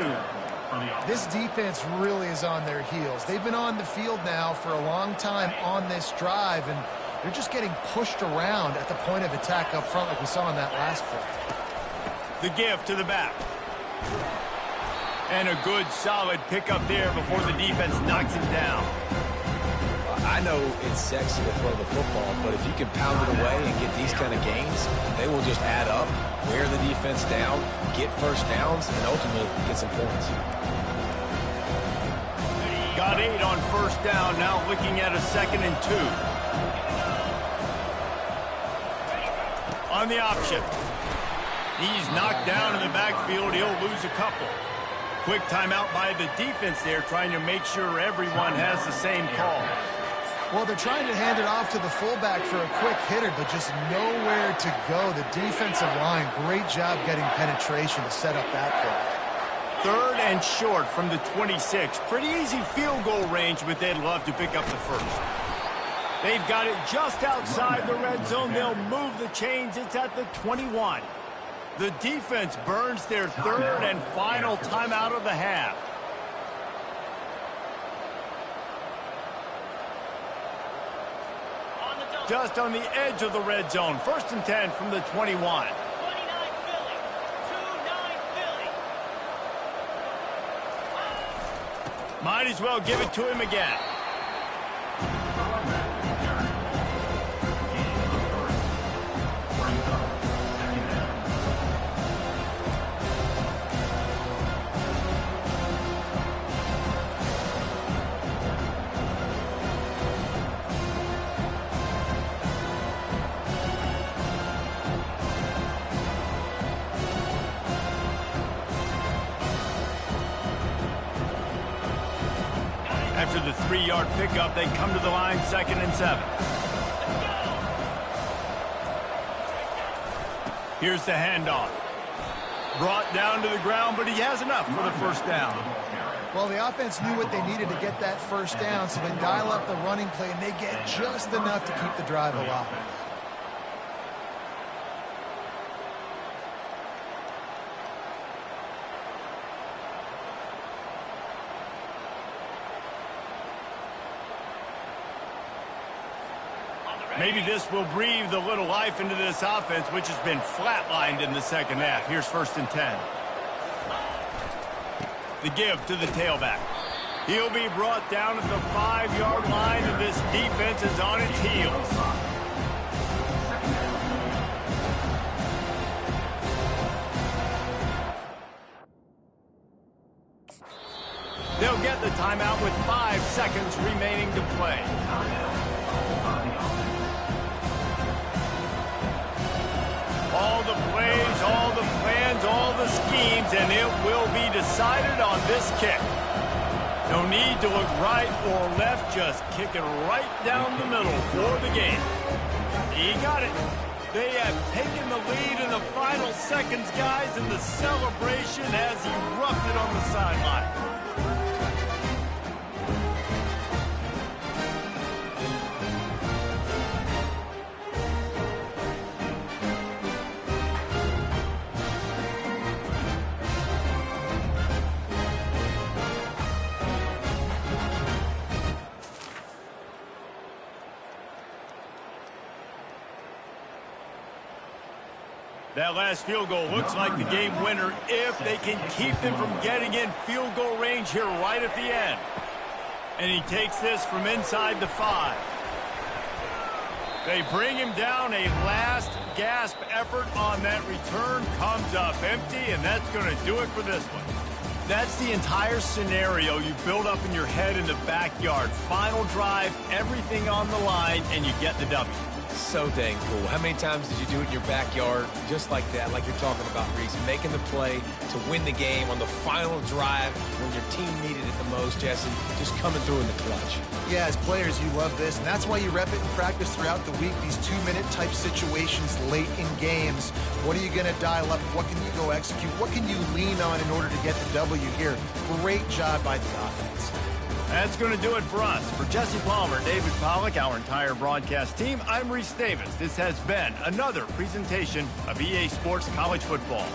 This defense really is on their heels. They've been on the field now for a long time on this drive, and they're just getting pushed around at the point of attack up front like we saw in that last play. The give to the back. And a good, solid pickup there before the defense knocks him down. I know it's sexy to throw the football, but if you can pound it away and get these kind of gains, they will just add up, wear the defense down, get first downs, and ultimately get some points. Got 8 on first down, now looking at a 2nd and 2. On the option. He's knocked down in the backfield. He'll lose a couple. Quick timeout by the defense there, trying to make sure everyone has the same call. Well, they're trying to hand it off to the fullback for a quick hitter, but just nowhere to go. The defensive line, great job getting penetration to set up that play. 3rd and short from the 26. Pretty easy field goal range, but they'd love to pick up the first. They've got it just outside the red zone. They'll move the chains. It's at the 21. The defense burns their 3rd and final timeout of the half. Just on the edge of the red zone. 1st and 10 from the 21. 29 Philly. 2-9 Philly. Might as well give it to him again. After the 3-yard pickup, they come to the line 2nd and 7. Here's the handoff. Brought down to the ground, but he has enough for the first down. Well, the offense knew what they needed to get that first down, so they dial up the running play, and they get just enough to keep the drive alive. Maybe this will breathe a little life into this offense, which has been flatlined in the second half. Here's 1st and 10. The give to the tailback. He'll be brought down at the 5-yard line, and this defense is on its heels. They'll get the timeout with 5 seconds remaining to play. All the plays, all the plans, all the schemes, and it will be decided on this kick. No need to look right or left, just kick it right down the middle for the game. He got it. They have taken the lead in the final seconds, guys, and the celebration has erupted on the sideline. That last field goal looks like the game winner if they can keep them from getting in field goal range here right at the end. And he takes this from inside the 5. They bring him down. A last gasp effort on that return comes up empty, and that's going to do it for this one. That's the entire scenario you build up in your head in the backyard. Final drive, everything on the line, and you get the W. So dang cool. How many times did you do it in your backyard just like that, like you're talking about, Reese? Making the play to win the game on the final drive when your team needed it the most, Jesse. Just coming through in the clutch. Yeah, as players, you love this, and that's why you rep it in practice throughout the week, these 2-minute type situations late in games. What are you going to dial up? What can you go execute? What can you lean on in order to get the W here? Great job by the offense. That's going to do it for us. For Jesse Palmer, David Pollack, our entire broadcast team, I'm Reese Davis. This has been another presentation of EA Sports College Football.